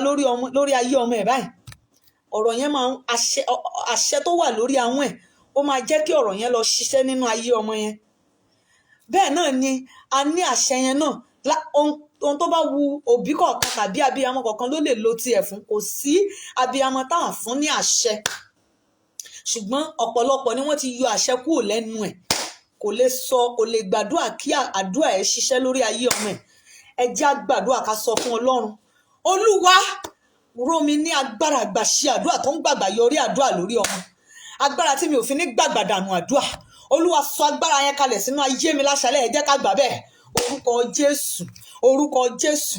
lórí ayé ọmọ ẹ̀ báyìí. Ọ̀rọ̀ yẹn máa àṣẹ tó wà lórí ahọ́n ẹ̀, ó máa jẹ́ kí ọ̀rọ̀ yẹn lọ ṣiṣẹ́ nínú ayé ọmọ yẹn. Bẹ́ẹ̀ náà ni a ní àṣẹ yẹn náà. Ohun tó bá wu òbí kọ̀ọ̀kan tàbí abiyamọ kọ̀ọ̀kan ló lè lo tiẹ̀ fún. Kò sí abiyamọ táwọn fún ní àṣẹ, ṣùgbọ́n ọ̀pọ̀lọpọ̀ ni wọ́n ti yọ àṣẹ kúrò lẹ́nu ẹ̀. kò lè gbàdúrà kí àdúrà ẹ̀ ṣiṣẹ́ lórí ayé ọmọ ẹ̀. Ẹ jẹ́ á gbàdúrà ká sọ fún Ọlọ́run, Olúwa ró mi ní agbára àgbà ṣe àdúrà tó ń gbàgbà yọrí àdúrà lórí ọmọ. Agbára tí mi ò fi ní gbàgbà dànù àdúrà. Olúwa sọ agbára yẹn kalẹ̀ sínú ayé mi láṣálẹ́, ẹ jẹ́ ká gbà bẹ́ẹ̀. Orúkọ Jésù, orúkọ Jésù,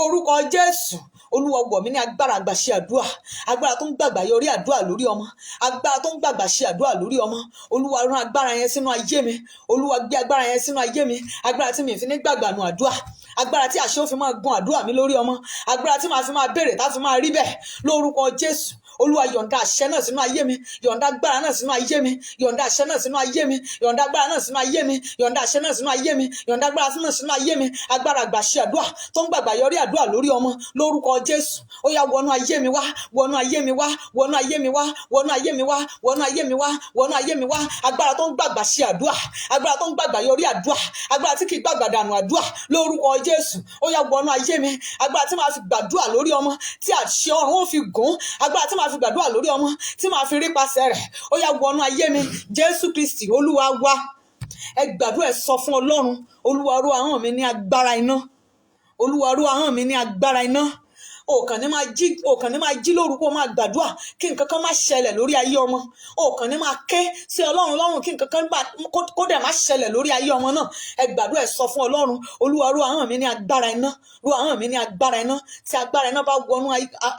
orúkọ Jésù. Olúwa wọ̀ mí ní agbára àgbà ṣe àdúrà, agbára tó ń gbàgbà yọrí àdúrà lórí ọmọ, agbára tó ń gbàgbà ṣe àdúrà lórí ọmọ. Olúwa rán agbára yẹn sínú ayé mi, Olúwa gbé agbára yẹn sínú ayé mi, agbára tí mi fi ní gbàgbà nù àdúrà, agbára tí àṣẹ ó fi máa gun àdúrà mi lórí ọmọ, agbára tí màá fi máa béèrè tá fi máa rí bẹ́ẹ̀ lórúkọ Jésù. Olúwa yọ̀ǹda àṣẹ náà sínú ayé mi, yọ̀ǹda agbára náà sínú ayé mi, yọ̀ǹda àṣẹ náà sínú ayé mi, yọ̀ǹda agbára náà sínú ayé mi, yọ̀ǹda àṣẹ náà sínú ayé mi, yọ̀ǹda agbára náà sínú ayé mi. Agbára àgbà ṣe àdúrà tó ń gbàgbà yọrí àdúrà lórí ọmọ lórúkọ Jésù. Ó yá wọnú ayé mi wá, wọnú ayé mi wá, wọnú ayé mi wá, wọnú ayé mi wá, wọnú ayé mi wá, wọnú ayé mi wá. Agbára tó ń gbàgbà ṣe àdúrà, agbára tó ń gbàgbà yọrí àdúrà, agbára tí kì í gbàgbà dànù àdúrà lórúkọ Jésù. Ó yá wọnú ayé mi, agbára tí màá fi gbàdúrà lórí ọmọ, tí àṣẹ ọ̀run ó fi gùn, agbára tí màá fi gbàdúrà lórí ọmọ, tí màá fi rí pasẹ̀ rẹ̀. Ó yá wọnú ayé mi, Jésù Kristi Olúwa wa. Ẹ gbàdúrà, ẹ sọ fún Ọlọ́run, Olúwa ró ahọ́n mi ní agbára iná, Olúwa ró ahọ́n mi ní agbára iná. Òkàn ní máa jí lórúkọ máa gbàdúrà kí nǹkan kan má ṣẹlẹ̀ lórí ayé ọmọ. Òkàn ní máa ké sí Ọlọ́run lọ́rùn kí nǹkan kan kó dẹ̀ má ṣẹlẹ̀ lórí ayé ọmọ náà. Ẹ gbàdúrà, ẹ sọ fún Ọlọ́run, Olúwa ró ahọ́n mi ní agbára iná, ró ahọ́n mi ní agbára iná. Tí agbára iná bá wọnú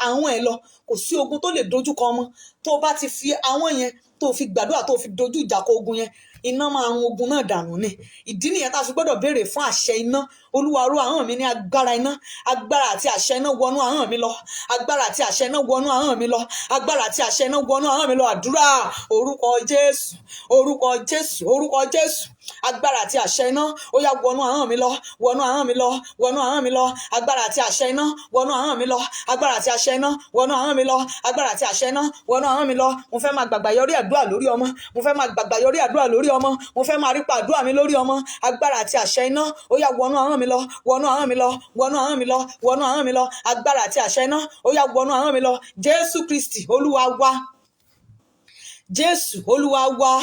ahọ́n ẹ lọ, kò sí ogun tó lè dojúkọ ọmọ. Tó bá ti fi ahọ́n yẹn tó fi gbàdúrà tó fi dojú ìjà kọ ogun yẹn, iná máa run ogun náà dànù ni. Ìdí nìyẹn tá a fi gbọ́dọ̀ béèrè fún àṣẹ iná. Olúwa ró ahọ́n mi ní agbára iná, agbára àti àṣẹ iná wọnú ahọ́n mi lọ, agbára àti àṣẹ iná wọnú ahọ́n mi lọ, agbára àti àṣẹ iná wọnú ahọ́n mi lọ. Àdúrà orúkọ Jésù, orúkọ Jésù, orúkọ Jésù. Agbára àti àṣẹ iná ó yá wọnú ahọ́n mi lọ, wọnú ahọ́n mi lọ, wọnú ahọ́n mi lọ. Agbára àti àṣẹ iná wọnú ahọ́n mi lọ, agbára àti àṣẹ iná wọnú ahọ́n mi lọ, agbára àti àṣẹ iná wọnú ahọ́n mi lọ. Mo fẹ́ máa gbàgbà yọrí àdúrà lórí ọmọ, mo fẹ́ máa gbàgbà yọrí àdúrà lórí ọmọ, mo fẹ́ máa rí pa àdúrà mi lórí ọmọ. Agbára àti àṣẹ iná ó yá wọnú ahọ́n mi lọ, wọnú ahọ́n mi lọ, wọnú ahọ́n mi lọ, wọnú ahọ́n mi lọ. Agbára àti àṣẹ iná ó yá wọnú ahọ́n mi lọ. Jésù Kristi Olúwa wa, Jésù Olúwa wa.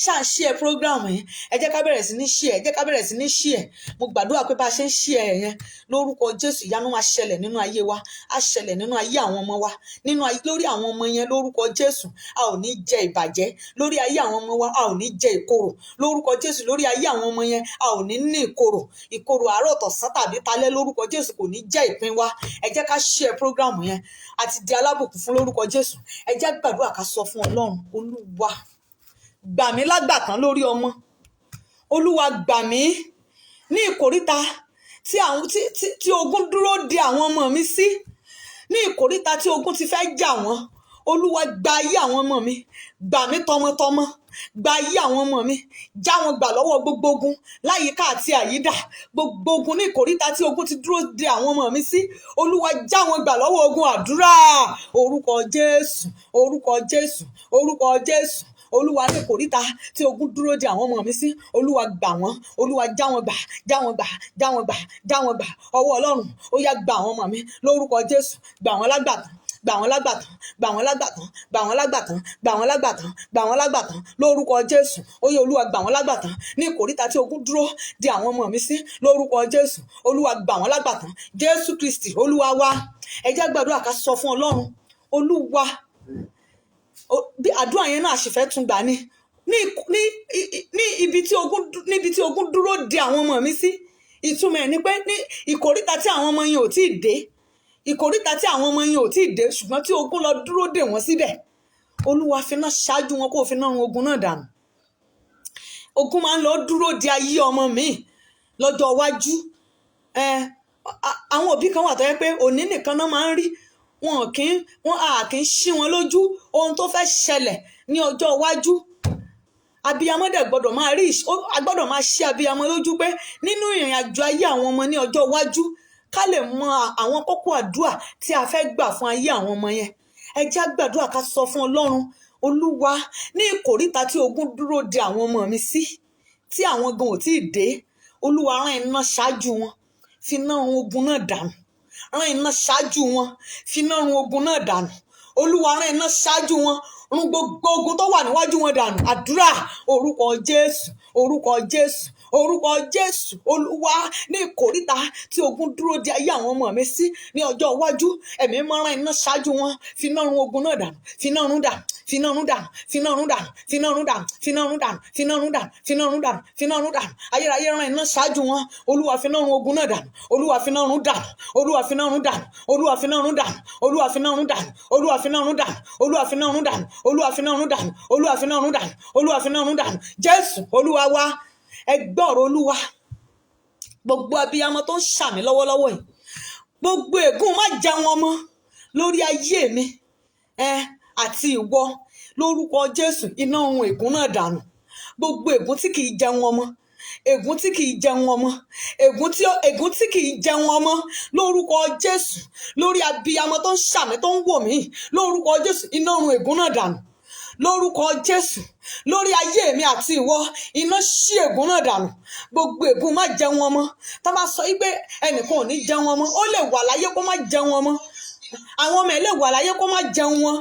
Ṣáà ṣí ẹ program yẹn, ẹ jẹ́ ká bẹ̀rẹ̀ sí ní ṣí ẹ, ẹ jẹ́ ká bẹ̀rẹ̀ sí ní ṣí ẹ. Mo gbàdúrà pé bá a ṣe ń ṣí ẹ yẹn lórúkọ Jésù, ìyanu máa ṣẹlẹ̀ nínú ayé wa, á ṣẹlẹ̀ nínú ayé àwọn ọmọ wa, lórí àwọn ọmọ yẹn lórúkọ Jésù. A ò ní jẹ ìbàjẹ́ lórí ayé àwọn ọmọ wa, a ò ní jẹ ìkorò lórúkọ Jésù. Lórí ayé àwọn ọmọ yẹn a ò ní ní ìkorò àárọ̀ tọ̀sán tàbí talẹ́ lórúkọ Jésù, kò ní jẹ́ ìpín wa. Ẹ jẹ́ ká ṣí ẹ program yẹn, àti di alábùkún fún lórúkọ Jésù. Ẹ jẹ́ gbàdúrà ká sọ fún Ọlọ́run, Olúwa gbà mí lágbàtán lórí ọmọ. Olúwa gbà mí ní ìkóríta tí ogun dúró de àwọn ọmọ mi sí, ní ìkóríta tí ogun ti fẹ́ jà wọ́n. Olúwa gba ayé àwọn ọmọ mi, gbà mí tọmọtọmọ, gba ayé àwọn ọmọ mi, já wọn gbà lọ́wọ́ gbogbo ogun láyìíká àti àyídà. Gbogbo ogun ní ìkóríta tí ogun ti dúró de àwọn ọmọ mi sí, Olúwa já wọn gbà lọ́wọ́ ogun. Àdúrà orúkọ Jésù, orúkọ Jésù, orúkọ Jésù. Olúwa ní ìkóríta tí ogun dúró de àwọn ọmọ mi sí, Olúwa gbà wọ́n, Olúwa já wọn gbà, já wọn gbà, já wọn gbà, já wọn gbà. Ọwọ́ Ọlọ́run ó yá gbà àwọn ọmọ mi lórúkọ Jésù. Gbà wọ́n lágbàtán, gbà wọ́n lágbàtán, gbà wọ́n lágbàtán, gbà wọ́n lágbàtán, gbà wọ́n lágbàtán, gbà wọ́n lágbàtán lórúkọ Jésù. Ó yá Olúwa gbà wọ́n lágbàtán ní ìkóríta tí ogun dúró de àwọn ọmọ mi sí lórúkọ Jésù. Olúwa gbà wọ́n lágbàtán. Jésù Kristi Olúwa wa. Ẹ jẹ́ gbàdúrà ká sọ fún Ọlọ́run, Olúwa bí àdúrà yẹn náà sì fẹ́ tún gbà ní ibi tí ogun dúró de àwọn ọmọ mi sí. Ìtumọ̀ ẹ̀ ni pé ní ìkóríta tí àwọn ọmọ yẹn ò tí ì dé, ìkóríta tí àwọn ọmọ yẹn ò tí ì dé ṣùgbọ́n tí ogun lọ dúró dè wọ́n síbẹ̀. Olúwa fi iná ṣáájú wọn, kó fi iná run ogun náà dànù. Ogun máa ń lọ dúró de ayé ọmọ mi lọ́jọ́ iwájú. Àwọn òbí kan wà tó yẹ pé òní nìkan náà máa ń rí, wọn kì í ṣí wọn lójú ohun tó fẹ́ ṣẹlẹ̀ ní ọjọ́ iwájú. Abiyamọ dẹ̀ gbọ́dọ̀ máa rí, a gbọ́dọ̀ máa ṣí abiyamọ lójú pé nínú ìrìn àjò ayé àwọn ọmọ ní ọjọ́ iwájú, ká lè mọ àwọn kókó àdúrà tí a fẹ́ gbà fún ayé àwọn ọmọ yẹn. Ẹ jẹ́ gbàdúrà ká sọ fún Ọlọ́run, Olúwa ní ìkóríta tí ogun dúró de àwọn ọmọ mi sí, tí àwọn gan ò tí ì dé, Olúwa rán iná ṣáájú wọn, fi iná run ogun náà dànù. Rán iná ṣáájú wọn, fi iná run ogun náà dànù. Olúwa rán iná ṣáájú wọn, run gbogbo ogun tó wà níwájú wọn dànù. Àdúrà orúkọ Jésù, orúkọ Jésù, orúkọ Jésù. Olúwa, ní ìkóríta tí ogun dúró de ayé àwọn ọmọ mi sí ní ọjọ́ iwájú, ẹ̀mí máa rán iná ṣáájú wọn, finá run ogun náà dànù, finá run dànù, finá run dànù, finá run dànù, finá run dànù, finá run dànù, finá run dànù, finá run dànù, finá run dànù. Ayérayé rán iná ṣáájú wọn. Olúwa, finá run ogun náà dànù. Olúwa, finá run dànù. Olúwa, finá run dànù. Olúwa, finá run dànù. Olúwa, finá run dànù. Olúwa, finá run dànù. Olúwa, finá run dànù. Olúwa, finá run dànù. Olúwa, finá run dànù. Olúwa, finá run dànù. Jésù Olúwa wa. Ẹ gbọ́ ọ̀rọ̀ Olúwa. Gbogbo abiyamọ tó ń ṣàmì lọ́wọ́lọ́wọ́ yìí, gbogbo ègún má jẹun ọmọ lórí ayé mi àti ìwọ, lórúkọ Jésù, iná run ègún náà dànù. Gbogbo ègún tí kìí jẹun ọmọ, ègún tí kìí jẹun ọmọ, ègún tí kìí jẹun ọmọ, lórúkọ Jésù, lórí abiyamọ tó ń ṣàmì tó ń wò mí, lórúkọ Jésù, iná run ègún náà dànù. Lórúkọ Jésù, lórí ayé mi àti ìwọ, iná ṣí ègún náà dànù. Gbogbo ègún má jẹun ọmọ. Tá bá sọ wípé ẹnìkan ò ní jẹun ọmọ, ó lè wà láyé kó má jẹun ọmọ. Àwọn ọmọ ẹ̀ lè wà láyé kó má jẹun wọn.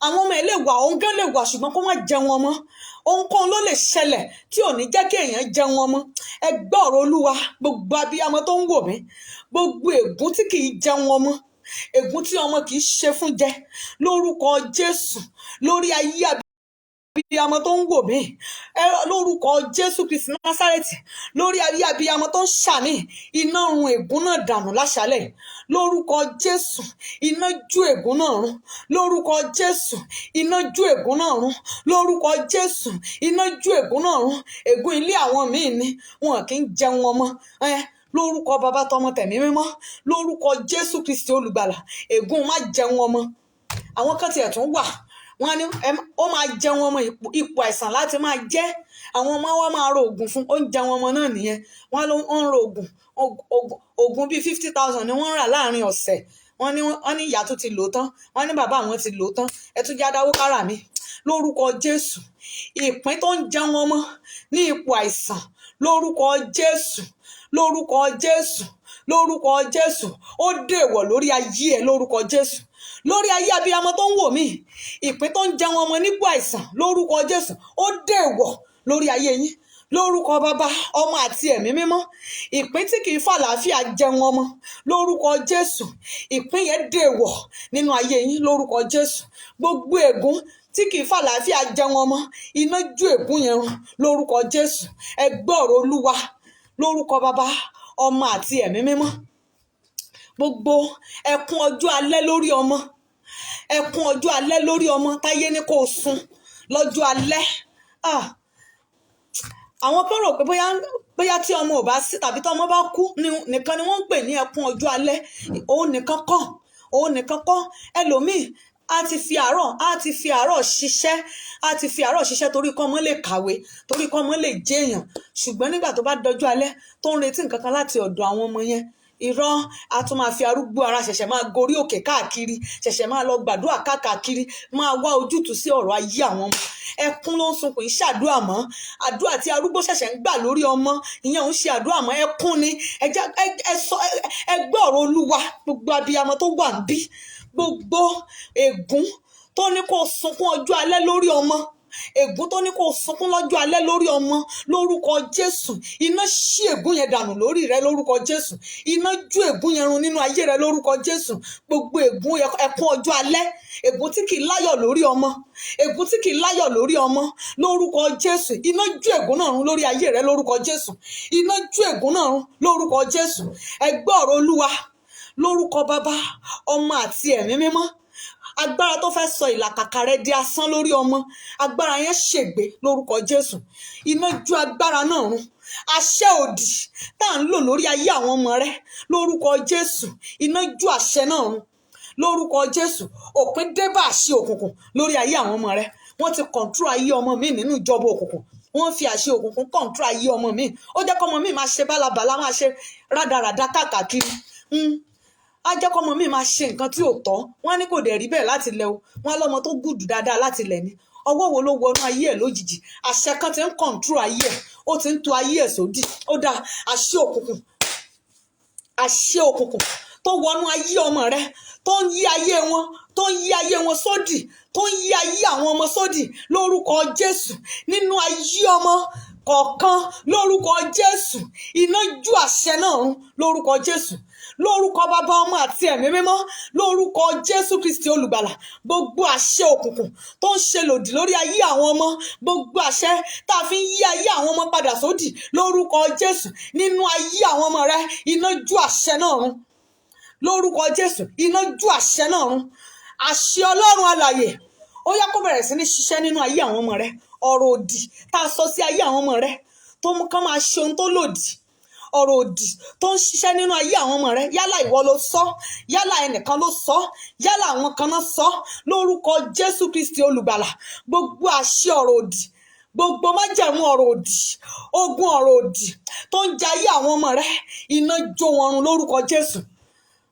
Àwọn ọmọ ẹ̀ lè wà, òun gán lè wà, ṣùgbọ́n kó má jẹun ọmọ. Ohunkóhun ló lè ṣẹlẹ̀ tí ò ní jẹ́ kí èèyàn jẹun ọmọ. Ẹ gbọ́ ọ̀rọ̀ Olúwa, gbogbo abiyamọ tó ń wò mí, gbogbo ègún tí kìí jẹun ọmọ, ègún tí ọmọ kìí ṣe fún jẹ, lórúkọ Jésù, lórí ayé abiyamọ tó ń wò mí, lórúkọ Jésù Kristi Násárẹ́tì, lórí ayé abiyamọ tó ń ṣàmì, iná run ègún náà dànù láṣálẹ̀. Lórúkọ Jésù, iná jó ègún náà run. Lórúkọ Jésù, iná jó ègún náà run. Lórúkọ Jésù, iná jó ègún náà run. Ègún ilé àwọn míì ni wọn kì í jẹun ọmọ. Lórúkọ Baba tọmọ tẹ̀mí mímọ́, lórúkọ Jésù Kristi olùgbàlà, ègún má jẹun ọmọ. Àwọn kan tiẹ̀ tún wà, wọ́n ní ó máa jẹun ọmọ, ipò àìsàn láti máa jẹ́. Àwọn ọmọ wa máa ro oògùn fún, ó ń jẹun ọmọ náà nìyẹn. Wọ́n ń ro oògùn bíi 50,000 ni wọ́n ń rà láàrin ọ̀sẹ̀. Wọ́n ní ìyá tó ti lò tán, wọ́n ní bàbá àwọn ti lò tán, ẹ tún já dáwó kára mi. Lórúkọ Jésù, ìpín tó ń jẹun ọmọ ní ipò àìsàn, lórúkọ Jésù, lórúkọ Jésù, lórúkọ Jésù, ó dèwọ̀ lórí ayé ẹ, lórúkọ Jésù. Lórí ayé abiyamọ tó ń wò mí, ìpín tó ń jẹun ọmọ nípò àìsàn, lórúkọ Jésù, ó dèwọ̀ lórí ayé yín. Lórúkọ Baba, Ọmọ àti Ẹ̀mí Mímọ́, ìpín tí kìí fàlàáfíà jẹun ọmọ, lórúkọ Jésù, ìpín yẹn dèwọ̀ nínú ayé yín, lórúkọ Jésù. Gbogbo ègún tí kìí fàlàáfíà jẹun ọmọ, iná jó ègún yẹn run, lórúkọ Jésù. Ẹ gbọ́ ọ̀rọ̀ Olúwa, lórúkọ Baba, Ọmọ àti Ẹ̀mí Mímọ́. Gbogbo ẹkún ọjọ́ alẹ́ lórí ọmọ, ẹkún ọjọ́ alẹ́ lórí ọmọ táyé ní kò sùn lọ́jọ́ alẹ́. Àwọn kan rò pé bóyá tí ọmọ ò bá sí tàbí tí ọmọ bá kú nìkan ni wọ́n ń pè ní ẹkún ọjọ́ alẹ́. Òun nìkan kọ́, ẹlòmíì a ti fi àárọ̀ ṣiṣẹ́ torí kọ́mọ lè kàwé, torí kọ́mọ lè jẹ́ èèyàn. Ṣùgbọ́n nígbà tó bá dọjọ́ alẹ́ tó ń retí nǹkan kan láti ọ̀dọ̀ àwọn ọmọ yẹn, irọ́, a tún máa fi arúgbó ara ṣẹ̀ṣẹ̀ máa gorí òkè káàkiri, ṣẹ̀ṣẹ̀ máa lọ gbàdúrà káàkiri, máa wá ojútùú sí ọ̀rọ̀ ayé àwọn ọmọ. Ẹkún ló ń sun, kò ń ṣàdúrà mọ́. Àdúrà tí arúgbó ṣẹ̀ṣẹ̀ ń gbà lórí ọmọ, ìyẹn ò ń ṣe àdúrà mọ́, ẹkún ni. Ẹ gbọ́ ọ̀rọ̀ Olúwa, gbogbo abiyamọ tó wà níbí, gbogbo ègún tó ní kó sunkún ọjọ́ alẹ́ lórí ọmọ, ègún tó ní kó sunkún lọ́jọ́ alẹ́ lórí ọmọ, lórúkọ Jésù, iná ṣí ègún yẹn dànù lórí rẹ, lórúkọ Jésù. Iná jó ègún yẹn run nínú ayé rẹ, lórúkọ Jésù. Gbogbo ègún ẹkún ọjọ́ alẹ́, ègún tí kì í láyọ̀ lórí ọmọ, ègún tí kì í láyọ̀ lórí ọmọ, lórúkọ Jésù. Iná jó ègún náà run lórí ayé rẹ, lórúkọ Jésù. Iná jó ègún náà run, lórúkọ Jésù. Ẹ gbọ́ ọ̀rọ̀ Olúwa, lórúkọ Baba, Ọmọ àti Ẹ̀mí Mímọ́. Agbára tó fẹ́ sọ ìlàkàkà rẹ di asán lórí ọmọ, agbára yẹn ṣègbé, lórúkọ Jésù. Iná jó agbára náà run. Àṣẹ òdì tá à ń lò lórí ayé àwọn ọmọ rẹ, lórúkọ Jésù, iná jó àṣẹ náà run, lórúkọ Jésù. Òpin dé bá àṣẹ òkùnkùn lórí ayé àwọn ọmọ rẹ. Wọ́n ti kọ̀ǹtúrò ayé ọmọ mi nínú ìjọba òkùnkùn, wọ́n fi àṣẹ òkùnkùn kọ̀ǹtúrò ayé ọmọ mi. Ó jẹ́ kọ́mọ mi máa ṣe bálabàla, máa ṣe rádaràda káàkiri. Á jẹ́ kọ́mọ mi máa ṣe nǹkan tí ò tọ́. Wọ́n ní kò dẹ̀ rí bẹ́ẹ̀ láti lẹ̀ o. Wọ́n lọ́mọ tó gùdù dáadáa láti lẹ̀ ni. Ọwọ́ wo ló wọnú ayé ẹ̀ lójijì? Àṣẹ kan ti ń kọ̀ǹtúrò ayé ẹ̀, ó ti ń to ayé ẹ̀ sódì. Ó dáa, àṣẹ òkùnkùn tó wọnú ayé ọmọ rẹ, tó ń yí ayé wọn, tó ń yí ayé wọn sódì, tó ń yí ayé àwọn ọmọ sódì lórúkọ Jésù. Nínú ayé ọmọ kọ̀ọ̀kan lórúkọ Jésù, iná ju àṣẹ náà run lórúkọ Jésù. Lórúkọ Bàbá, Ọmọ àti Ẹ̀mí Mímọ́, lórúkọ Jésù Kristi olùgbàlà, gbogbo àṣẹ òkùnkùn tó ń ṣe lòdì lórí ayé àwọn ọmọ, gbogbo àṣẹ tá a fi ń yí ayé àwọn ọmọ padà sódì lórúkọ Jésù, nínú ayé àwọn ọmọ rẹ, iná ju àṣẹ náà run lórúkọ Jésù. Iná ju àṣẹ náà run. Àṣẹ Ọlọ́run alààyè ó yá kó bẹ̀rẹ̀ sí ní ṣiṣẹ́ nínú ayé àwọn ọmọ rẹ. Ọ̀rọ̀ òdì tá a sọ sí ayé àwọn ọmọ rẹ tó mú kán máa ṣe ohun tó lòdì, ọ̀rọ̀ òdì tó ń ṣiṣẹ́ nínú ayé àwọn ọmọ rẹ, yálà ìwọ ló sọ, yálà ẹnìkan ló sọ, yálà àwọn kan náà sọ, lórúkọ Jésù Kristi olùgbàlà, gbogbo àṣẹ ọ̀rọ̀ òdì, gbogbo májẹ̀mú ọ̀rọ̀ òdì, ogun ọ̀rọ̀ òdì tó ń jayé àwọn ọmọ rẹ, iná jó wọn run lórúkọ Jésù.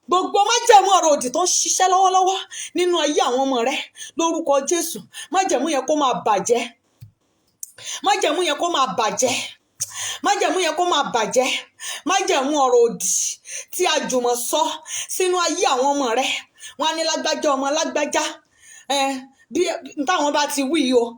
Gbogbo májẹ̀mú ọ̀rọ̀ òdì tó ń ṣiṣẹ́ lọ́wọ́lọ́wọ́ nínú ayé àwọn ọmọ rẹ lórúkọ Jésù, májẹ̀mú yẹn kó máa bàjẹ́, májẹ̀mú yẹn kó máa bàjẹ́, májẹ̀mú yẹn kó máa bàjẹ́. Májẹ̀mú ọ̀rọ̀ òdì tí a jùmọ̀ sọ sínú ayé àwọn ọmọ rẹ, wọn á ní lágbájá ọmọ lágbájá, bí táwọn bá ti wí o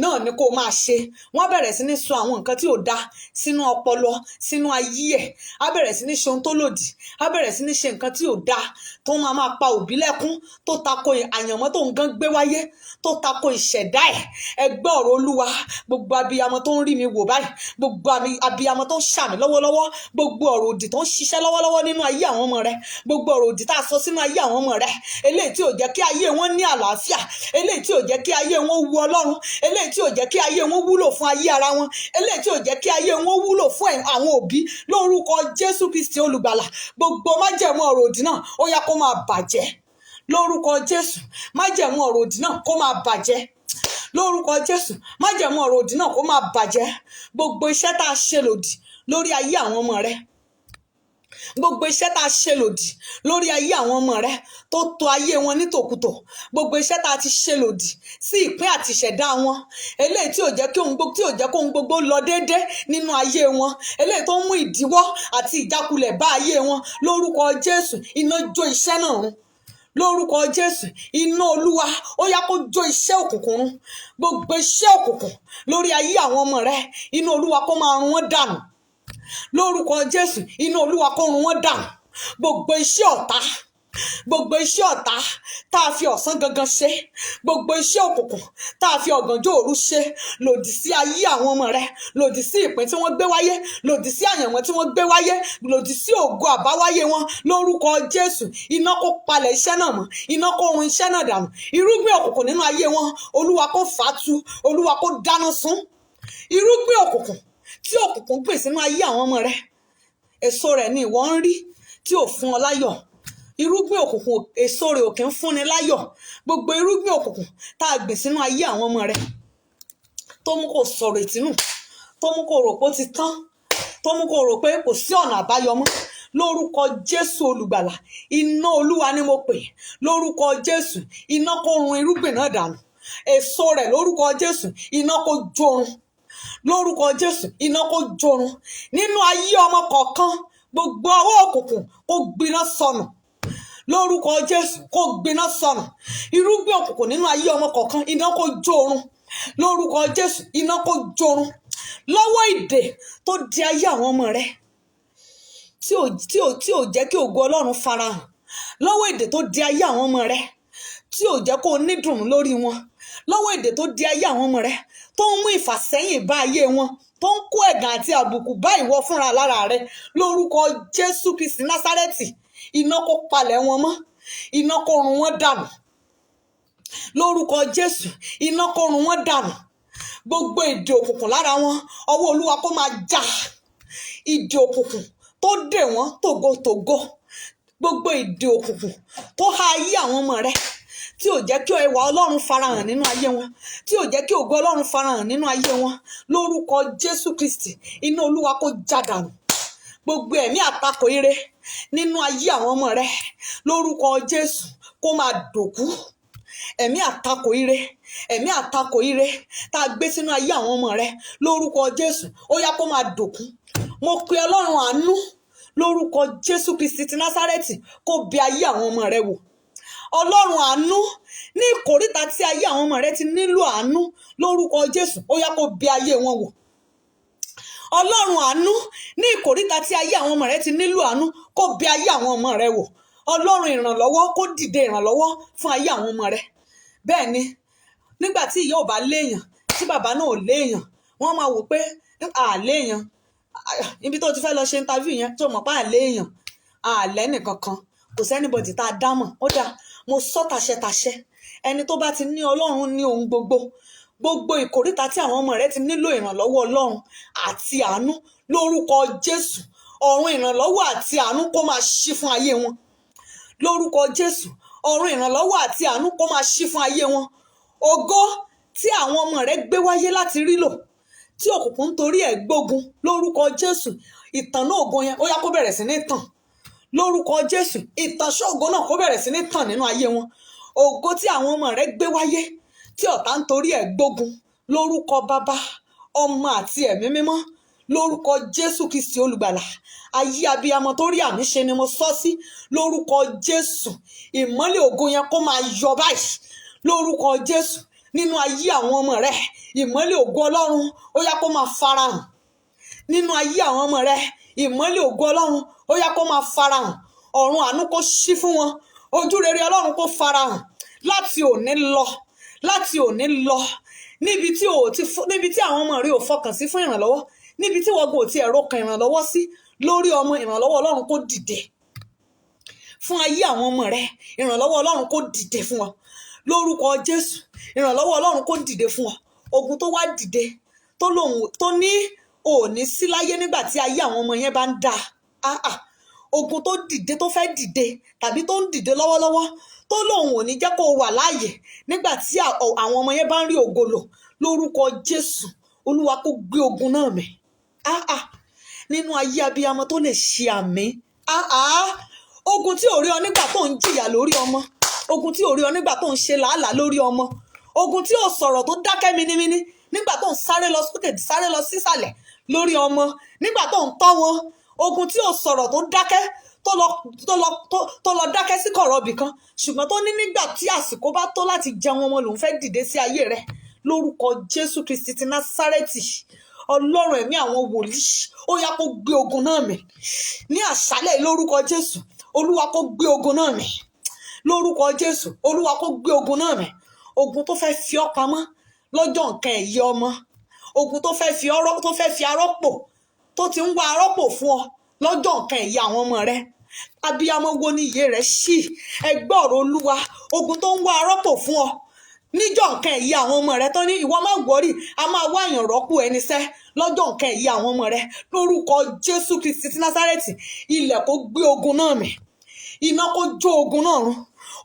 náà ni kó máa ṣe. Wọ́n bẹ̀rẹ̀ sí ní sọ àwọn nǹkan tí ò dáa sínú ọpọlọ, sínú ayé ẹ̀. Á bẹ̀rẹ̀ sí ní ṣe ohun tó lòdì, á bẹ̀rẹ̀ sí ní ṣe nǹkan tí ò dáa tó máa pa òbí lẹ́kún, tó tako àyànmọ́ tó ń gán gbé wáyé, tó tako ìṣẹ̀dá ẹ̀. Ẹ gbọ́ ọ̀rọ̀ Olúwa, gbogbo abiyamọ tó ń rí mi wò báyìí, gbogbo abiyamọ tó ń ṣàmì lọ́wọ́lọ́wọ́, gbogbo ọ̀rọ̀ òdì tó ń ṣiṣẹ́ lọ́wọ́lọ́wọ́ nínú ayé àwọn ọmọ rẹ, gbogbo ọ̀rọ̀ òdì tá a sọ sínú ayé àwọn ọmọ rẹ, eléyìí tí ò jẹ́ kí ayé wọn ní àlàáfíà, eléyìí tí ò jẹ́ kí ayé wọn wu Ọlọ́run, eléyìí tí ò jẹ́ kí ayé wọn wúlò fún ayé ara wọn, eléyìí tí ò jẹ́ kí ayé wọn wúlò fún àwọn òbí, lórúkọ Jésù Kristi olùgbàlà, gbogbo májẹ̀mú ọ̀rọ̀ òdì náà ó yá kó máa bàjẹ́ lórúkọ Jésù. Májẹ̀mú ọ̀rọ̀ òdì náà kó máa bàjẹ́ lórúkọ Jésù. Májẹ̀mú ọ̀rọ̀ òdì náà kó máa bàjẹ́. Gbogbo iṣẹ́ tá a ṣe lòdì lórí ayé àwọn ọmọ rẹ, gbogbo iṣẹ́ tá a ṣe lòdì lórí ayé àwọn ọmọ rẹ tó tò ayé wọn ní tòkùtò, gbogbo iṣẹ́ tá a ti ṣe lòdì sí ìpín àti ìṣẹ̀dá wọn, eléyìí tí ò jẹ́ kí ohun gbogbo lọ déédé nínú ayé wọn, eléyìí tó ń mú ìdíwọ́ àti ìjákulẹ̀ bá ayé wọn, lórúkọ Jésù, iná jó iṣẹ́ náà run lórúkọ Jésù. Iná Olúwa ó yá kó jó iṣẹ́ òkùnkùn run. Gbogbo iṣẹ́ òkùnkùn lórí ayé àwọn ọmọ rẹ, iná Olúwa kó máa run wọ́n dànù lórúkọ Jésù. Iná Olúwa kó run wọ́n dànù. Gbogbo iṣẹ́ ọ̀tá, gbogbo iṣẹ́ ọ̀tá tá a fi ọ̀sán gangan ṣe, gbogbo iṣẹ́ òkùnkùn tá a fi ọ̀gànjọ́ òru ṣe lòdì sí ayé àwọn ọmọ rẹ, lòdì sí ìpín tí wọ́n gbé wáyé, lòdì sí àyànmọ́ tí wọ́n gbé wáyé, lòdì sí ògo àbáwáyé wọn, lórúkọ Jésù. Iná kó palẹ̀ iṣẹ́ náà mọ́, iná kó run iṣẹ́ náà dànù. Irúgbìn òkùnkùn nínú ayé wọn, Olúwa kó fàtu, Olúwa kó dáná sun. Irúgbìn òkùnkùn tí òkùnkùn gbìn sínú ayé àwọn ọmọ rẹ, èso rẹ̀ ni ìwọ ń rí tí ò fún ọ láyọ̀. Irúgbìn òkùnkùn èso rẹ̀ ò kí ń fúnni láyọ̀. Gbogbo irúgbìn òkùnkùn tá a gbìn sínú ayé àwọn ọmọ rẹ tó mú kó sọ̀rọ̀ ìtínú, tó mú kó rò pé ó ti tán, tó mú kó rò pé kò sí ọ̀nà àbáyọ mọ́, lórúkọ Jésù olùgbàlà, iná Olúwa ni mo pè, lórúkọ Jésù, iná kó run irúgbìn náà dànù. Èso rẹ̀ lórúkọ Jésù, iná kó jórun lórúkọ Jésù, iná kó jórun nínú ayé ọmọ kọ̀ọ̀kan. Gbogbo ọwọ́ òkùnkùn kó gbiná sọnù lórúkọ Jésù, kó gbiná sọnù. Irúgbìn òkùnkùn nínú ayé ọmọ kọ̀ọ̀kan, iná kó jórun lórúkọ Jésù, iná kó jórun. Lọ́wọ́ ìdè tó di ayé àwọn ọmọ rẹ, tí ò jẹ́ kí ògo Ọlọ́run farahàn, lọ́wọ́ ìdè tó di ayé àwọn ọmọ rẹ, tí ò jẹ́ kó nídùnnú lórí wọn, lọ́wọ́ ìdè tó di ayé àwọn ọmọ rẹ, tó ń mú ìfàsẹ́yìn bá ayé wọn, tó ń kó ẹ̀gàn àti àbùkù bá ìwọ fúnra lára rẹ, lórúkọ Jésù Kristi Násárẹ́tì, iná kó palẹ̀ wọn mọ́, iná kó run wọ́n dànù lórúkọ Jésù, iná kó run wọ́n dànù. Gbogbo ìdè òkùnkùn lára wọn, ọwọ́ Olúwa kó máa já. Ìdè òkùnkùn tó dè wọ́n tògótògó, gbogbo ìdè òkùnkùn tó há ayé àwọn ọmọ rẹ, tí ò jẹ́ kí ẹwà Ọlọ́run farahàn nínú ayé wọn, tí ò jẹ́ kí ògo Ọlọ́run farahàn nínú ayé wọn, lórúkọ Jésù Kristi, iná Olúwa kó já dànù. Gbogbo ẹ̀mí àtakò ire nínú ayé àwọn ọmọ rẹ, lórúkọ Jésù, kó máa dòkú. Ẹ̀mí àtakò ire, ẹ̀mí àtakò ire tá a gbé sínú ayé àwọn ọmọ rẹ, lórúkọ Jésù, ó yá kó máa dòkú. Mo pe Ọlọ́run àánú lórúkọ Jésù Kristi ti Násárẹ́tì kó bẹ̀ ayé àwọn ọmọ rẹ wò. Ọlọ́run àánú, ní ìkóríta tí ayé àwọn ọmọ rẹ ti nílò àánú, lórúkọ Jésù ó yá kó bẹ̀ ayé wọn wò. Ọlọ́run àánú, ní ìkóríta tí ayé àwọn ọmọ rẹ ti nílò àánú, kó bẹ̀ ayé àwọn ọmọ rẹ wò. Ọlọ́run ìrànlọ́wọ́ kó dìde ìrànlọ́wọ́ fún ayé àwọn ọmọ rẹ. Bẹ́ẹ̀ ni, nígbà tí ìyá ò bá léèyàn, tí bàbá náà ò léèyàn, wọ́n máa wò pé léèyàn, ibi tó ti fẹ́ lọ ṣe interview yẹn tó mọ̀ pé léèyàn, lẹ́nìkankan, kò sẹ́nibọ̀dì tá a dámọ̀. Ó dáa, mo sọ tàṣẹtàṣẹ, ẹni tó bá ti ní Ọlọ́run ní ohun gbogbo, gbogbo ìkóríta tí àwọn ọmọ rẹ ti nílò ìrànlọ́wọ́ Ọlọ́run àti àánú, lórúkọ Jésù, ọ̀run ìrànlọ́wọ́ àti àánú kó máa ṣí fún ayé wọn. Lórúkọ Jésù, ọ̀run ìrànlọ́wọ́ àti àánú kó máa ṣí fún ayé wọn. Ògo tí àwọn ọmọ rẹ gbé wáyé láti rí lò, tí òkùnkùn torí ẹ̀ gbógun, lórúkọ Jésù, ìtànná ògo yẹn ó yá kó bẹ̀rẹ̀ sí ní tàn. Lórúkọ Jésù, ìtànṣọ́ ògo náà kó bẹ̀rẹ̀ sí ní tàn nínú ayé wọn. Ògo tí àwọn ọmọ rẹ gbé wáyé, tí ọ̀tá ń torí ẹ̀ gbógun, lórúkọ Bàbá, Ọmọ àti Ẹ̀mí Mímọ́, lórúkọ Jésù Kristi olùgbàlà, ayé abiyamọ tó rí àmì ṣe ni mo sọ sí. Lórúkọ Jésù, ìmọ́lẹ̀ ògo yẹn kó máa yọ báyìí. Lórúkọ Jésù, nínú ayé àwọn ọmọ rẹ, ìmọ́lẹ̀ ògo Ọlọ́run ó yá kó máa farahàn. Nínú ayé àwọn ọmọ rẹ, ìmọ́lẹ̀ ògo Ọlọ́run ó yá kó máa farahàn. Ọ̀run àánú kó ṣí fún wọn. Ojú rere Ọlọ́run kó farahàn láti òní lọ, láti òní lọ. Níbi tí àwọn ọmọ rẹ ò fọkàn sí fún ìrànlọ́wọ́, níbi tí wọ́n gò ti ẹ̀rọ kan ìrànlọ́wọ́ sí, lórí ọmọ, ìrànlọ́wọ́ Ọlọ́run kó dìde fún ayé àwọn ọmọ rẹ. Ìrànlọ́wọ́ Ọlọ́run kó dìde fún wọn. Lórúkọ Jésù, ìrànlọ́wọ́ Ọlọ́run kó dìde fún wọn. Ogun tó wá dìde tó ní òní sí láyé nígbà tí ayé àwọn ọmọ yẹn bá ń dá. Ogun tó dìde, tó fẹ́ dìde tàbí tó ń dìde lọ́wọ́lọ́wọ́, tó lóun ò ní jẹ́ kó wà láàyè nígbà tí àwọn ọmọ yẹn bá ń rí ògo lò, lórúkọ Jésù, Olúwa kó gbé ogun náà mì. Nínú ayé abiyamọ tó lè ṣe àmì. Ogun tí ò rí ọ nígbà tó ń jìyà lórí ọmọ, ogun tí ò rí ọ nígbà tó ń ṣe làálàá lórí ọmọ, ogun tí ò sọ̀rọ̀ tó dákẹ́ minimini nígbà tó ń sáré lọ sókè sáré lọ sísàlẹ̀ lórí ọmọ, nígbà tó ń tọ́ wọn, ogun tí ò sọ̀rọ̀ tó dákẹ́ tó lọ dákẹ́ sí kọ̀rọ̀ ibì kan, ṣùgbọ́n tó ní nígbà tí àsìkò bá tó láti jẹun ọmọ lòun fẹ́ dìde sí ayé rẹ. Lórúkọ Jésù Kristi ti Násárẹ́tì, Ọlọ́run ẹ̀mí àwọn wòlíì, ó yá kó gbé ogun náà mì ní àṣálẹ́. Lórúkọ Jésù, Olúwa kó gbé ogun náà mì. Lórúkọ Jésù, Olúwa kó gbé ogun náà mì. Ogun tó fẹ́ fi ọ́ pamọ́ lọ́jọ́ nǹkan ẹ̀yẹ ọmọ, ogun tó fẹ́ fi arọ́pò, tó ti ń wá arọ́pò fún ọ lọ́jọ́ nǹkan ẹ̀yẹ àwọn ọmọ rẹ. Abiyamọ wo ni ìyè rẹ ṣí? Ẹ gbọ́ ọ̀rọ̀ Olúwa. Ogun tó ń wá arọ́pò fún ọ níjọ́ nǹkan ẹ̀yẹ àwọn ọmọ rẹ, tó ní ìwọ má wọrí, a máa wá èèyàn rọ́pò ẹni sẹ́ lọ́jọ́ nǹkan ẹ̀yẹ àwọn ọmọ rẹ. Lórúkọ Jésù Kristi ti Násárẹ́tì, ilẹ̀ kó gbé ogun náà mì, iná kó jó ogun náà run.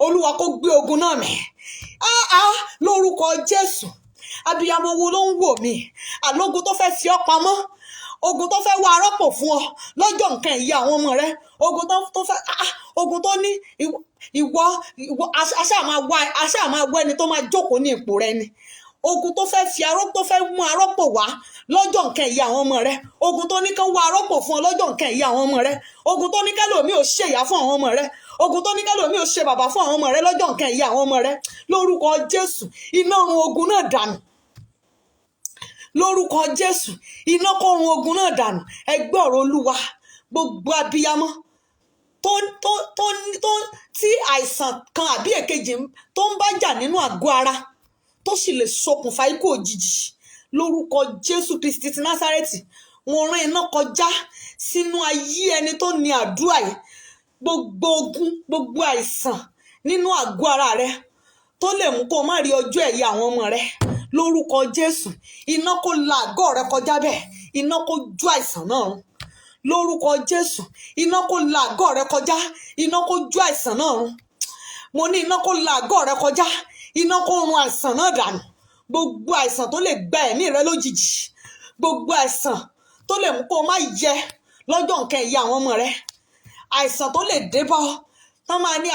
Olúwa kó gbé ogun náà mì. Lórúkọ Jésù, abiyamọ wo ló ń wò mí? Àlógun tó fẹ́ fi ọ́ pamọ́, ogun tó fẹ́ wá arọ́pò fún ọ lọ́jọ́ nǹkan ẹ̀yẹ àwọn ọmọ rẹ, ogun tó ní ìwọ aṣáà máa wá ẹni tó máa jókòó ní ipò rẹ ni. Ogun tó fẹ́ mú arọ́pò wá lọ́jọ́ nǹkan ẹ̀yẹ àwọn ọmọ rẹ, ogun tó ní kán wá arọ́pò fún ọ lọ́jọ́ nǹkan ẹ̀yẹ àwọn ọmọ rẹ, ogun tó ní kẹ́lòmíì ò ṣèyá fún àwọn ọmọ rẹ, ogun tó ní kẹ́lòmíì ò ṣe bàbá fún àwọn ọmọ rẹ lọ́jọ́ nǹkan ẹ̀yẹ àwọn ọmọ rẹ. Lórúkọ Jésù, iná run ogun náà dànù. Lórúkọ Jésù, iná kó run ogun náà dànù. Ẹ gbọ́ ọ̀rọ̀ Olúwa. Gbogbo abiyamọ tí àìsàn kan àbí èkejì tó ń bá jà nínú àgọ́ ara, tó sì lè ṣokùnfà ikú òjijì, lórúkọ Jésù Kristi ti Násárẹ́tì, wọ́n rán iná kọjá sínú ayé ẹni tó ní àdúrà yìí. Gbogbo ogun, gbogbo àìsàn nínú àgọ́ ara rẹ tó lè mú kó má rí ọjọ́ ẹ̀yẹ àwọn ọmọ rẹ, lórúkọ Jésù, iná kó la àgọ́ rẹ kọjá bẹ́ẹ̀, iná kó jó àìsàn náà run. Lórúkọ Jésù, iná kó la àgọ́ rẹ kọjá, iná kó jó àìsàn náà run. Mo ní iná kó la àgọ́ rẹ kọjá, iná kó run àìsàn náà dànù. Gbogbo àìsàn tó lè gba ẹ̀mí rẹ lójijì, gbogbo àìsàn tó lè mú kó má yẹ lọ́jọ́ nǹkan ẹ̀yẹ àwọn ọmọ rẹ, àìsàn tó lè dé bá ọ, tán máa ní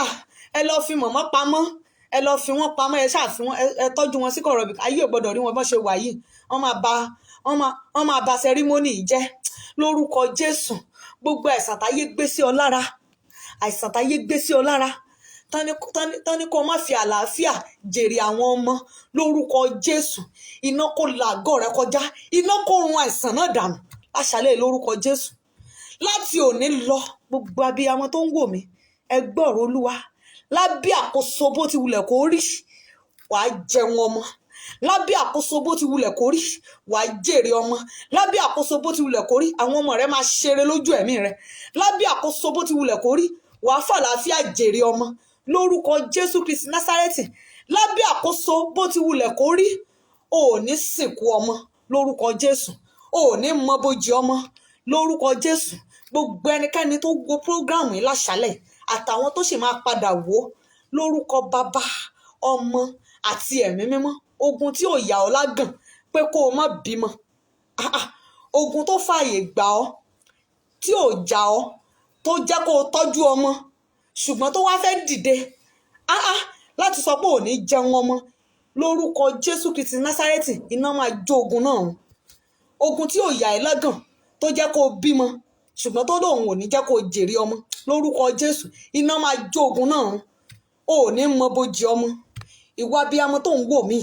ẹ lọ fi mọ̀mọ́ pamọ́, ẹ lọ fi wọ́n pamọ́, ẹ ṣáà fi wọ́n, ẹ tọ́jú wọn sí kọ̀rọ̀ bí ayé ò gbọ́dọ̀ rí wọn bọ́ ṣe wà yìí, wọ́n máa ba sẹrímónì yìí jẹ́. Lórúkọ Jésù, gbogbo àìsàn táyé gbé sí ọ lára, àìsàn táyé gbé sí ọ lára, tán ní kó má fi àlàáfíà jèrè àwọn ọmọ, lórúkọ Jésù iná kó la àgọ́ rẹ kọjá, iná kó run àìsàn náà dànù láṣálẹ́ lórúkọ Jésù. Láti òní lọ, gbogbo abiyamọ tó ń wò mí, ẹ gbọ́ ọ̀rọ̀ Olúwa. Lábẹ́ àkóso bó ti wulẹ̀ kó rí, wàá jẹun ọmọ. Lábẹ́ àkóso bó ti wulẹ̀ kó rí, wàá jèrè ọmọ. Lábẹ́ àkóso bó ti wulẹ̀ kó rí, àwọn ọmọ rẹ máa ṣeré lójú ẹ̀mí rẹ. Lábẹ́ àkóso bó ti wulẹ̀ kó rí, wàá fàlàáfíà jèrè ọmọ lórúkọ Jésù Kristi Násárẹ́tì. Lábẹ́ àkóso bó ti wulẹ̀ kó rí, ò ní sìnkú ọmọ lórúkọ Jésù, ò ní mọ bójì ọmọ lórúkọ Jésù. Gbogbo ẹnikẹ́ni tó wo prógráàmù yìí láṣálẹ̀ àtàwọn tó sì máa padà wò lórúkọ Bàbá, Ọmọ àti Ẹ̀mí Mímọ́, ogun tí ò yà ọ́ lágàn pé kó o má bímọ, ogun tó fààyè gbà ọ́ tí ò jà ọ́, tó jẹ́ kó o tọ́jú ọmọ ṣùgbọ́n tó wá fẹ́ dìde láti sọ pé ò ní jẹun ọmọ, lórúkọ Jésù Kristi Násárẹ́tì iná máa jó ogun náà. Ogun tí ò yà ẹ́ lágàn tó jẹ́ kó o bímọ ṣùgbọ́n tó lóun ò ní jẹ́ kó o jèrè ọmọ, lórúkọ Jésù iná máa jó ogun náà. Ò ní mọ bójì ọmọ. Ìwà abiyamọ tó ń wò mí,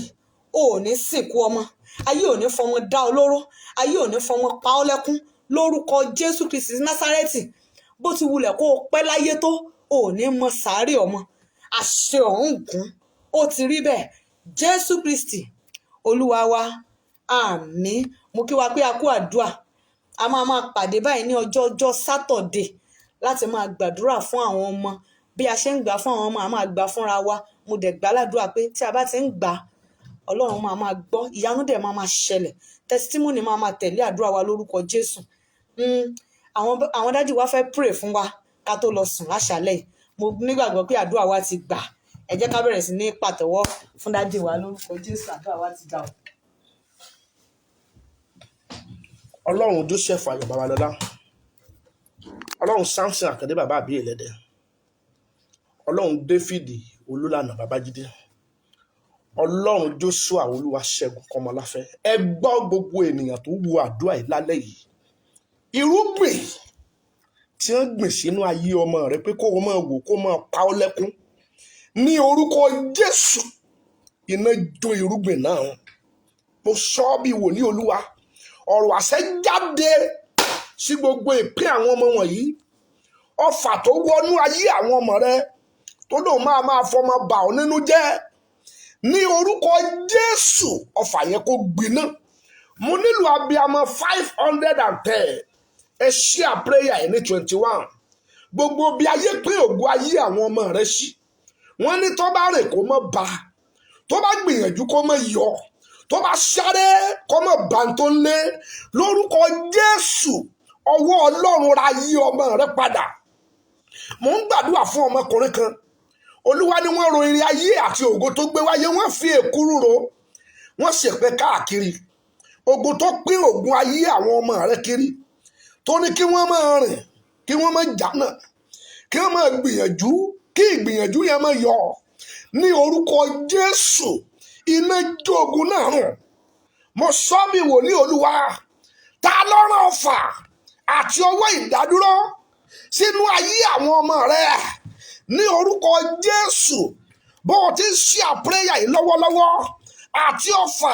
ò ní sìnkú ọmọ. Ayé ò ní fọmọ dá ọ lóró, ayé ò ní fọmọ pa ọ́ lẹ́kún lórúkọ Jésù Kristi Násárẹ́tì. Bó ti wulẹ̀ kó o pẹ́ láyé tó, ò ní mọ sàárè ọmọ. Àṣẹ ọ̀hún gùn, ó ti rí bẹ́ẹ̀. Jésù Kristi Olúwa wa, àmín. Mo kí wa pé a kú àdúrà. A máa pàdé báyìí ní ọjọ́ Sátọ̀dé láti máa gbàdúrà fún àwọn ọmọ. Bí a ṣe ń gbà fún àwọn ọmọ, a máa gbà fúnra wa. Mo dẹ̀ gbà ládùúrà pé tí a bá ti ń gbà, Ọlọ́run máa gbọ́, ìyanu dẹ̀ máa ṣẹlẹ̀, testimony máa tẹ̀lé àdúrà wa lórúkọ Jésù. Àwọn dádì wa fẹ́ pray fún wa ká tó lọ sùn láṣálẹ̀. Mo nígbàgbọ́ pé àdúrà wa ti gbà. Ẹ jẹ́ ká bẹ̀rẹ̀ sí ní pàtẹ́wọ́ fún dádì wa lórúkọ Jésù. Àdúrà wa ti gbà o. Ọlọ́run Joseph Ayọ̀ Babalọ́lá, Ọlọ́run Samson Àkàndé bàbá àbí ẹlẹ́dẹ̀, Ọlọ́run Dáfídì Olúlànà Babájídé, Ọlọ́run Joshua Olúwaṣẹ́gun Kọ́mọláfẹ́. Ẹ gbọ́ gbogbo ènìyàn tó wo àdúrà yìí lálẹ́ yìí. Irúgbìn tí wọ́n gbìn sínú ayé ọmọ rẹ pé kó o máa wò kó máa pa ọ́ lẹ́kún, ní orúkọ Jésù iná jó irúgbìn náà. Mo sọ bí wòlíì Olúwa, ọ̀rọ̀ àṣẹ jáde sí gbogbo ìpín àwọn ọmọ wọ̀nyí. Ọfà tó wọnú ayé àwọn ọmọ rẹ tó lóun máa fọmọ bà ọ́ nínú jẹ́, ní orúkọ Jésù ọfà yẹn kó gbiná. Mo nílò abiyamọ 510. Ẹ share prayer ẹ̀ ní 21. Gbogbo bí ayé pín ògo ayé àwọn ọmọ rẹ sí, wọ́n ní tó bá rìn kó má bá, tó bá gbìyànjú kó má yọ, tó bá sáré kó má bá tó ń lé. Lórúkọ Jésù ọwọ́ Ọlọ́run ra yí ọmọ rẹ padà. Mo ń gbàdúrà fún ọmọkùnrin kan. Olúwa ni wọ́n ro irin ayé àti ògo tó gbé wáyé, wọ́n fi èkúrú ro, wọ́n ṣèpẹ́ káàkiri. Ogun tó pín ògùn ayé àwọn ọmọ rẹ kiri, tó ní kí wọ́n máa rìn, kí wọ́n máa jánà, kí wọ́n máa gbìyànjú, kí ìgbìyànjú yẹn máa yọ. Ní orúkọ Jésù iná jó ogun náà rùn. Mo sọ bí wòlíì Olúwa, ta lọ́rọ̀ ọfà àti ọwọ́ ìdádúró sínú ayé àwọn ọmọ rẹ, ní orúkọ Jésù. Bó o ti ń ṣe prayer yìí lọ́wọ́lọ́wọ́, àti ọfà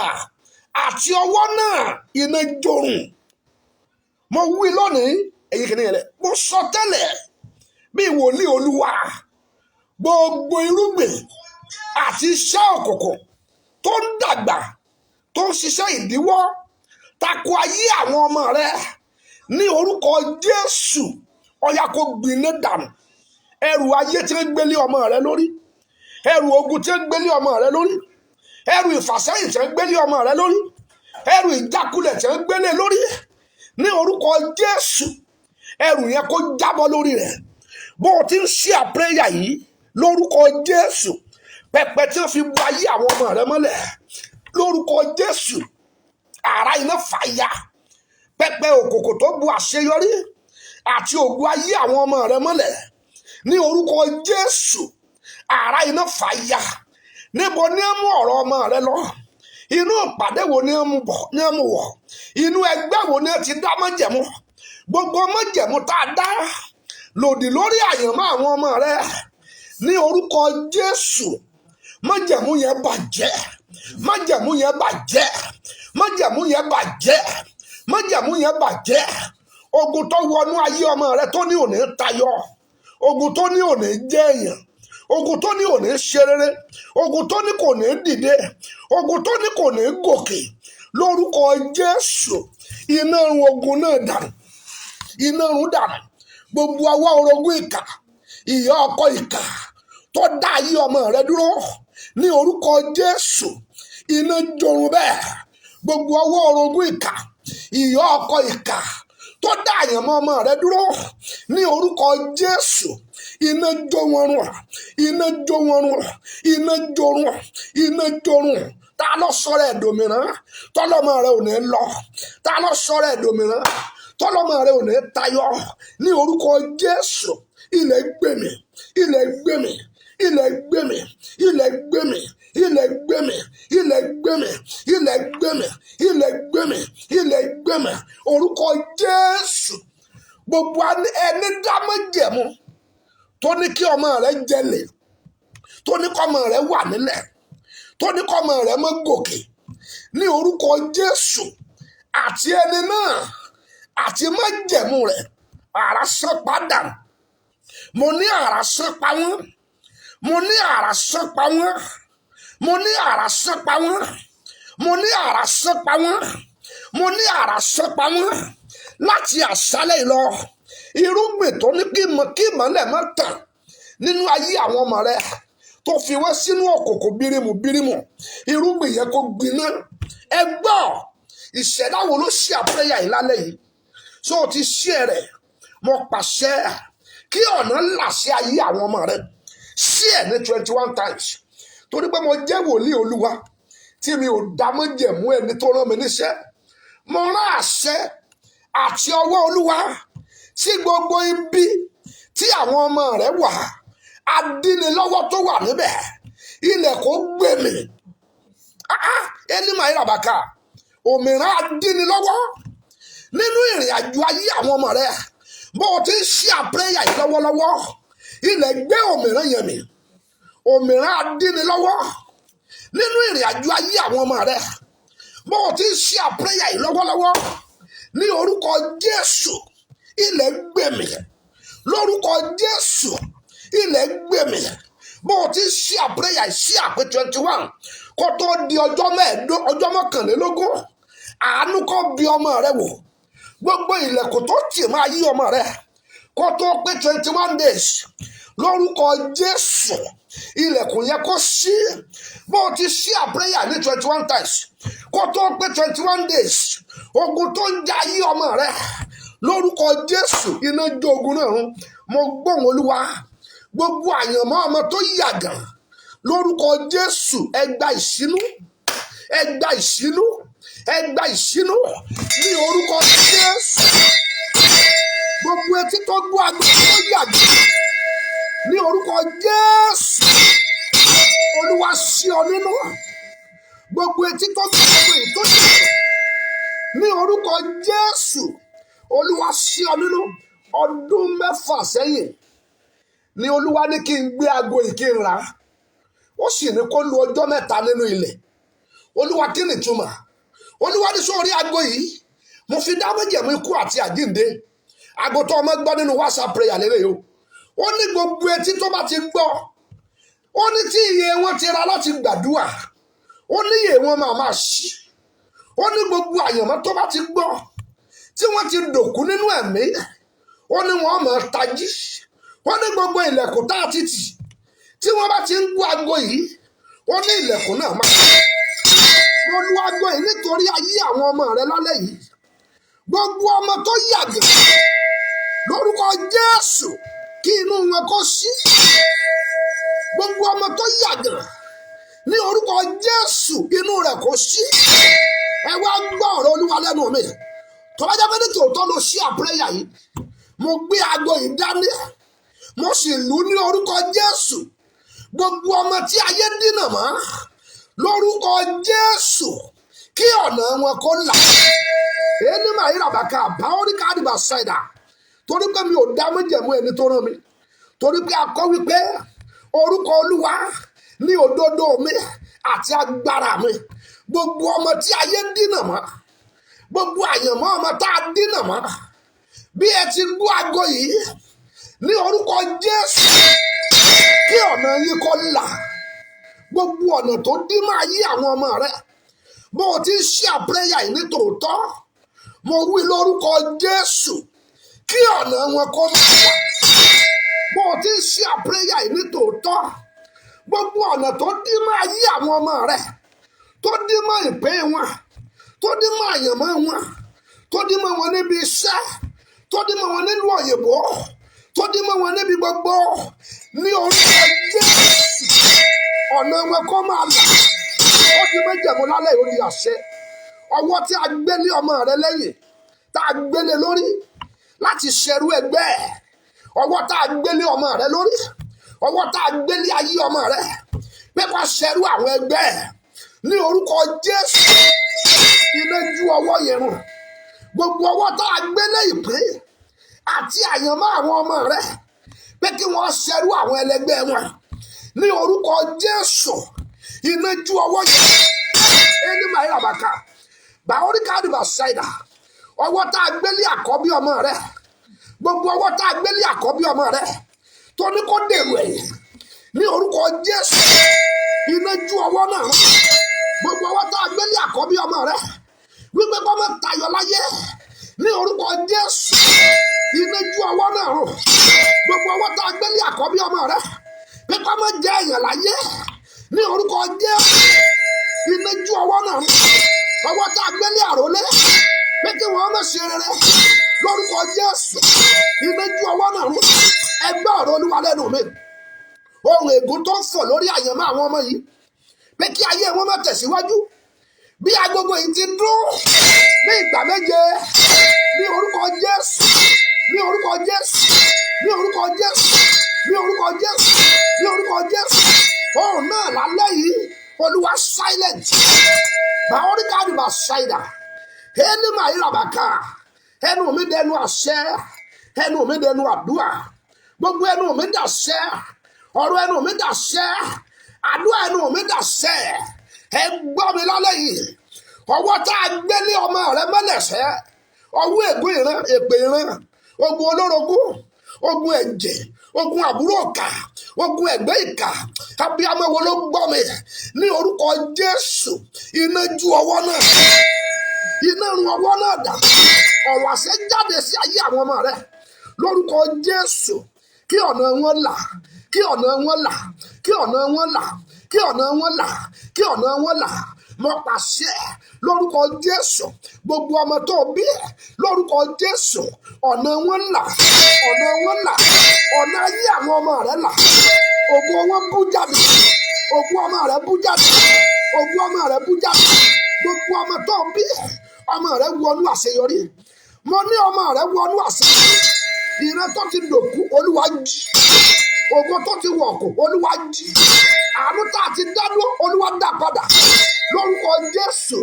àti ọwọ́ náà iná jórùn. Mo wí lónìí, èyí kìíní rẹ̀, mo sọ tẹ́lẹ̀ bí wòlíì Olúwa, gbogbo irúgbìn àti iṣẹ́ òkùnkùn tó ń dàgbà, tó ń ṣiṣẹ́ ìdíwọ́ tako ayé àwọn ọmọ rẹ, ní orúkọ Jésù ọ̀yà kó gbiná dànù. Ẹrù ayé tí ń gbélé ọmọ rẹ lórí, ẹrù ogun tí ń gbélé ọmọ rẹ lórí, ẹrù ìfàsẹ́yìn tí ń gbélé ọmọ rẹ lórí, ẹrù ìjákulẹ̀ tí ń gbélé lórí, ní orúkọ Jésù ẹrù yẹn kó jábọ́ lórí rẹ̀. Bó o ti ń ṣe àpréyà yìí lórúkọ Jésù, pẹpẹ tí wọ́n fi bu ayé àwọn ọmọ rẹ mọ́lẹ̀, lórúkọ Jésù àrá iná fàya. Pẹpẹ òkòkò tó bu àṣeyọrí àti ògo ayé àwọn ọmọ rẹ mọ́lẹ̀, ní orúkọ Jésù àrá iná fàya. Níbo ni ẹ mú ọ̀rọ̀ ọmọ rẹ lọ? Inú ìpàdé wo ni ẹ mú bọ̀, ni ẹ mú wọ̀? Inú ẹgbẹ́ wo ni ẹ ti dá májẹ̀mú? gbogbo májẹ̀mú tá a dá lòdì lórí àyànmọ́ àwọn ọmọ rẹ ní orúkọ Jésù, májẹ̀mú yẹn bàjẹ́, májẹ̀mú yẹn bàjẹ́, májẹ̀mú yẹn bàjẹ́, májẹ̀mú yẹn bàjẹ́. Ogun tó wọnú ayé ọmọ rẹ tó ní òní tayọ, ogun tó ní òní jẹ́ èèyàn, ogun tó ní òní ṣe rere, ogun tó ní kò ní dìde, ogun tó ní kò ní gòkè, lórúkọ Jésù, iná run ogun náà dànù, iná run dànù. Gbogbo ọwọ́ orogún ìkà, ìyá ọkọ ìkà tó dá ayé ọmọ rẹ dúró ní orúkọ Jésù, iná jorun bẹ́ẹ̀. Gbogbo ọwọ́ orogún ìkà, ìyá ọkọ ìkà tó dá àyànmọ́ ọmọ rẹ dúró ní orúkọ Jésù, iná jó wọn run, iná jó wọn run, iná jó run, iná jó run. Ta ló sọ̀rọ̀ ẹ̀dòmíràn tọ́lọ́mọ rẹ ò ní lọ? Ta ló sọ̀rọ̀ ẹ̀dòmíràn tọ́lọ́mọ rẹ ò ní tayọ? Ní orúkọ Jésù, ilẹ̀ gbèmí, ilẹ̀ gbèmí, ilẹ̀ gbèmí, ilẹ̀ gbèmí, ilẹ̀ gbèmí, ilẹ̀ gbèmí, ilẹ̀ gbèmí, ilẹ̀ gbèmí, ilẹ̀ gbèmí. Orúkọ Jésù, gbogbo ẹni dá májẹ̀mú tó ní kí ọmọ rẹ jẹlẹ̀, tó ní kí ọmọ rẹ wà nílẹ̀, tó ní kí ọmọ rẹ má gòkè, ní orúkọ Jésù, àti ẹni náà àti májẹ̀mú rẹ̀, àrá sán padà. Mo ní àrá sán pa wọ́n, mo ní àrá sán pa wọ́n, mo ní àrá sán pa wọ́n, mo ní àrá sán pa wọ́n, mo ní àrá sán pa wọ́n. Láti àṣálẹ́ lọ, irúgbìn tó ní kí ìmọ́lẹ̀ má tàn nínú ayé àwọn ọmọ rẹ, tó fi wọ́n sínú òkùnkùn bírímù bírímù, irúgbìn yẹn kó gbiná. Ẹ gbọ́, ìṣẹ̀dá wo ló ṣí àpẹyà yìí lálẹ́ yìí? So o ti ṣí rẹ̀, mo pàṣẹ kí ọ̀nà là sí ayé àwọn ọmọ rẹ, ṣí ẹ̀ ní 21 times. Torí pé mo jẹ́ wòlíì Olúwa tí mi ò dá májẹ̀mú ẹni tó rán mi níṣẹ́. Mo rán àṣẹ àti ọwọ́ Olúwa sí gbogbo ibi tí àwọn ọmọ rẹ wà, adínilọ́wọ́ tó wà níbẹ̀, ilẹ̀ kò gbé mi. Ẹni máa yára bàkà, òmìnira adínilọ́wọ́ nínú ìrìn àjò ayé àwọn ọmọ rẹ. Bó o ti ń ṣí àpéyà yìí lọ́wọ́lọ́wọ́, ilẹ̀ gbé òmìnira yẹn mi. Òmìnira adínilọ́wọ́ nínú ìrìn àjò ayé àwọn ọmọ rẹ. Bó o ti ń ṣí àpéyà yìí lọ́wọ́lọ́wọ́, ní orúkọ Jésù, ilẹ̀ gbé mi. Lórúkọ Jésù, ilẹ̀ gbé mi. Bó o ti ń ṣí àpéyà yìí, ṣí àpé 21 kó tó di ọjọ́ mọ́kànlélógún, àánú kó bí ọmọ rẹ wò. Gbogbo ilẹ̀kùn tó tì máa yí ọmọ rẹ kó tó pé 21 days, lórúkọ Jésù, ilẹ̀kùn yẹn kó ṣí. Bó o ti ṣí àpéyà ní 21 times kó tó pé 21 days, ogun tó ń ja yí ọmọ rẹ, lórúkọ Jésù, iná jó ogun náà run. Mo gbóhùn Olúwa, gbogbo àyànmọ́ ọmọ tó yàgàn, lórúkọ Jésù, ẹ gba ìṣínú, ẹ gba ìṣínú, ẹ gba ìṣínú ní orúkọ Jésù. Gbogbo etí tó gbọ́ àgbà tó yàgàn, ní orúkọ Jésù, Olúwa ṣí ọ nínú. Gbogbo etí tó gbọ́ àgbà tó yàgàn, ní orúkọ Jésù, Olúwa ṣí ọ nínú. Ọdún 6 sẹ́yìn ni Olúwa ní kí n gbé aago yìí kí n rà á. Ó sì ní kó lu ọjọ́ 3 nínú ilẹ̀. Olúwa, kí ni ìtumọ̀? Olúwa ní sórí aago yìí mo fi dá májẹ̀mú ikú àti àjíǹde. Aago tó ọmọ gbọ́ nínú WhatsApp prayer lélẹ̀ o. Ó ní gbogbo etí tó bá ti gbọ́, ó ní tí iye wọn ti ra láti gbàdúrà, ó ní iye wọn máa ṣí. Ó ní gbogbo àyànmọ́ tó bá ti gbọ́, tí wọ́n ti dòkú nínú ẹ̀mí, ó ní wọ́n máa tají. Ó ní gbogbo ilẹ̀kùn tá a ti tì, tí wọ́n bá ti ń gbọ́ aago yìí, ó ní ilẹ̀kùn náà máa ṣí. Mo lu aago yìí nítorí ayé àwọn ọmọ rẹ lálẹ́ yìí. Gbogbo ọmọ tó yàgàn, lórúkọ Jésù, kí inú wọn kó ṣí. Gbogbo ọmọ tó yàgàn, ní orúkọ Jésù, inú rẹ̀ kó ṣí. Ẹ wá gbọ́ ọ̀rọ̀ Olúwa lẹ́nu mi. Tó bá jẹ́ pé ní tòótọ́ ló ṣí àpéyà yìí, mo gbé aago yìí dání, mo sì lù ú ní orúkọ Jésù. Gbogbo ọmọ tí ayé dínà mọ́, lórúkọ Jésù, kí ọ̀nà wọn kó là. Ẹni máa yíra bàkà báwọn ní káàdì bá ṣàìdá torí pé mi ò dá májẹ̀mú ẹni tó rán mi, torí pé a kọ wípé orúkọ Olúwa ní òdodo mi àti agbára mi. Gbogbo ọmọ tí ayé dínà mọ́, gbogbo àyànmọ́ ọmọ tá a dínà mọ́, bí ẹ ti gbọ́ aago yìí ní orúkọ Jésù, kí ọ̀nà yín kó là. Gbogbo ọ̀nà tó dí máa yí àwọn ọmọ rẹ, bó o ti ń ṣe àpẹẹyà yìí ní tòótọ́, mo wí lórúkọ Jésù, kí ọ̀nà wọn kó là. Bó o ti ń ṣe àpẹẹyà yìí ní tòótọ́, gbogbo ọ̀nà tó dí máa yí àwọn ọmọ rẹ, tó dí mọ́ ìpín wọn, tó dí mọ́ àyànmọ́ wọn, tó dí mọ́ wọn níbi iṣẹ́, tó dí mọ́ wọn nílùú òyìnbó, tó dí mọ́ wọn níbi gbogbo, ní orúkọ Jésù, ọ̀nà wọn kó máa là. Ó di májẹ̀mú lálẹ́ yìí, ó di àṣẹ. Ọwọ́ tí a gbé lé ọmọ rẹ lẹ́yìn, tá a gbé lé lórí láti ṣerú ẹgbẹ́ ẹ̀, ọwọ́ tá a gbé lé ọmọ rẹ lórí, ọwọ́ tá a gbé lé ayé ọmọ rẹ pé kó ṣerú àwọn ẹgbẹ́ ẹ̀, ní orúkọ Jésù, iná ju ọwọ́ yẹn run. Gbogbo ọwọ́ tá a gbé lé ìpín àti àyànmọ́ àwọn ọmọ rẹ pé kí wọ́n ṣerú àwọn ẹlẹgbẹ́ wọn, ní orúkọ Jésù, iná ju ọwọ́ yẹn. Ẹni máa yíra bàkà báwọn ní káàdì bá ṣàìdá, ọwọ́ tá a gbé lé àkọ́bí ọmọ rẹ, gbogbo ọwọ́ tá a gbé lé àkọ́bí ọmọ rẹ tó ní kó dèrò ẹ̀yìn, ní orúkọ Jésù, iná ju ọwọ́ náà. Gbogbo ọwọ́ tá a gbé lé àkọ́bí ọmọ rẹ wípé kó má tayọ láyé, ní orúkọ Jésù, iná ju ọwọ́ náà. Gbogbo ọwọ́ tá a gbé lé àkọ́bí ọmọ rẹ pé kó má jẹ èèyàn láyé, ní orúkọ Jésù, iná ju ọwọ́ náà. Ọwọ́ tá a gbé lé àrólé pé kí wọ́n má ṣe rere, lórúkọ Jésù, iná ju ọwọ́ náà. Ẹgbẹ́ ọ̀rọ̀ Olúwa lẹ́nu mi, ohun ègún tó ń fọ̀ lórí àyànmọ́ àwọn ọmọ yìí pé kí ayé wọn má tẹ̀síwájú, bí agogo yìí ti dún ní ìgbà méje, ní orúkọ Jésù, ní orúkọ Jésù, ní orúkọ Jésù, ní orúkọ Jésù, ní orúkọ Jésù. Ohun náà lálẹ́ yìí, Olúwa silent. Báwọn ní káàdì bá ṣàìdá, ẹni máa yíra bàkà, ẹnu mi dẹnu àṣẹ, ẹnu mi dẹnu àdúrà, gbogbo ẹnu mi dàṣẹ, ọ̀rọ̀ ẹnu mi dàṣẹ, àdúrà ẹnu mi dàṣẹ. Ẹ gbọ́ mi lálẹ́ yìí, ọwọ́ tá a gbé lé ọmọ rẹ mọ́lẹ̀ṣẹ́, ọwọ́ ègún ìran, èpè ìran, ogun olórogún, ogun ẹ̀jẹ̀, ogun àbúrò ọ̀kà, ogun ẹ̀gbẹ́ ìkà, abiyamọ wo ló gbọ́ mi, ní orúkọ Jésù, iná ju ọwọ́ náà, iná run ọwọ́ náà dà. Ọ̀rọ̀ àṣẹ jáde sí ayé àwọn ọmọ rẹ, lórúkọ Jésù, kí ọ̀nà wọn là, kí ọ̀nà wọn là, kí ọ̀nà wọn là, kí ọ̀nà wọn là, kí ọ̀nà wọn là. Mo pàṣẹ lórúkọ Jésù, gbogbo ọmọ tó bí lórúkọ Jésù, ọ̀nà wọn là, ọ̀nà wọn là, ọ̀nà ayé àwọn ọmọ rẹ là. Ògo wọn bú jáde, ògo ọmọ rẹ bú jáde, ògo ọmọ rẹ bú jáde. Gbogbo ọmọ tó bí, ọmọ rẹ wọnú àṣeyọrí. Mo ní ọmọ rẹ wọnú àṣeyọrí. Ìran tó ti dòkú, Olúwa jí. Ògo tó ti wọ̀kù, Olúwa jí. Àánú tá a ti dádúró, Olúwa dá padà, lórúkọ Jésù.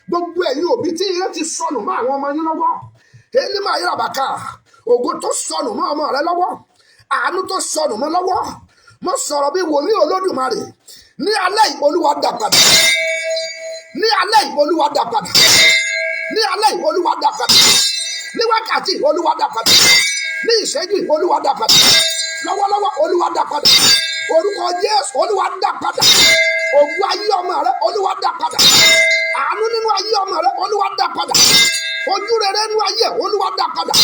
Gbogbo ẹ̀yin òbí tí ìran ti sọnù mọ́ àwọn ọmọ yín lọ́wọ́, èyí máa yíra bàkà, ògo tó sọnù mọ́ ọmọ rẹ lọ́wọ́, àánú tó sọnù mọ́ lọ́wọ́. Mo sọ̀rọ̀ bí wòlíì Olódùmarè, ní alẹ́ yìí Olúwa dá padà, ní alẹ́ yìí Olúwa dá padà, ní alẹ́ yìí Olúwa dá padà, ní wákàtí Olúwa dá padà, ní ìṣẹ́jú Olúwa dá padà, lọ́wọ́lọ́wọ́ Olúwa dá padà. Orúkọ Jésù, Olúwa dá padà. Ògo ayé ọmọ rẹ, Olúwa dá padà. Àánú nínú ayé ọmọ rẹ, Olúwa dá padà. Ojú rere nínú ayé, Olúwa dá padà.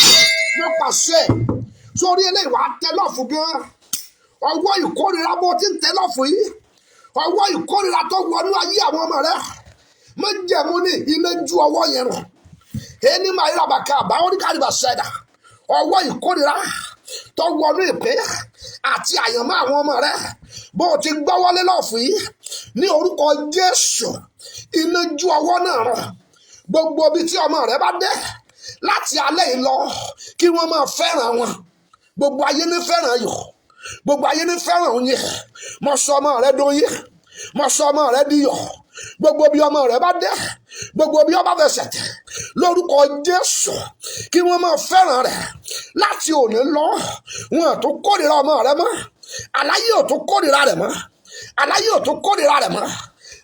Mo pàṣẹ sórí eléyìí, wàá tẹ lọ́ọ̀fù gan. Ọwọ́ ìkórìíra bó ti ń tẹ lọ́ọ̀fù yìí, ọwọ́ ìkórìíra tó wọnú ayé àwọn ọmọ rẹ, mo jẹ̀mú ní iná ju ọwọ́ yẹn rùn. Ẹni máa yíra bàkà báwọn ní káàdì bá ṣẹ̀dá, ọwọ́ ìkórìíra tó wọnú ìpín àti àyànmọ́ àwọn ọmọ rẹ, bó o ti gbọ́wọ́lé lọ́ọ̀fù yìí, ní orúkọ Jésù, iná ju ọwọ́ náà rùn. Gbogbo ibi tí ọmọ rẹ bá dé láti alẹ́ yìí lọ, kí wọ́n máa fẹ́ràn wọn. Gbogbo ayé ní fẹ́ràn ayọ̀, gbogbo ayé ní fẹ́ràn oyin. Mo sọ ọmọ rẹ dóyin, mo sọ ọmọ rẹ díyọ̀, gbogbo bí ọmọ rẹ bá dé, gbogbo bí ọba fẹsẹ̀ tẹ̀, lórúkọ Jésù kí wọ́n máa fẹ́ràn rẹ̀ láti òní lọ. Wọn ò tó kórìíra ọmọ rẹ mọ́, aláyé ò tó kórìíra rẹ̀ mọ́, aláyé ò tó kórìíra rẹ̀ mọ́.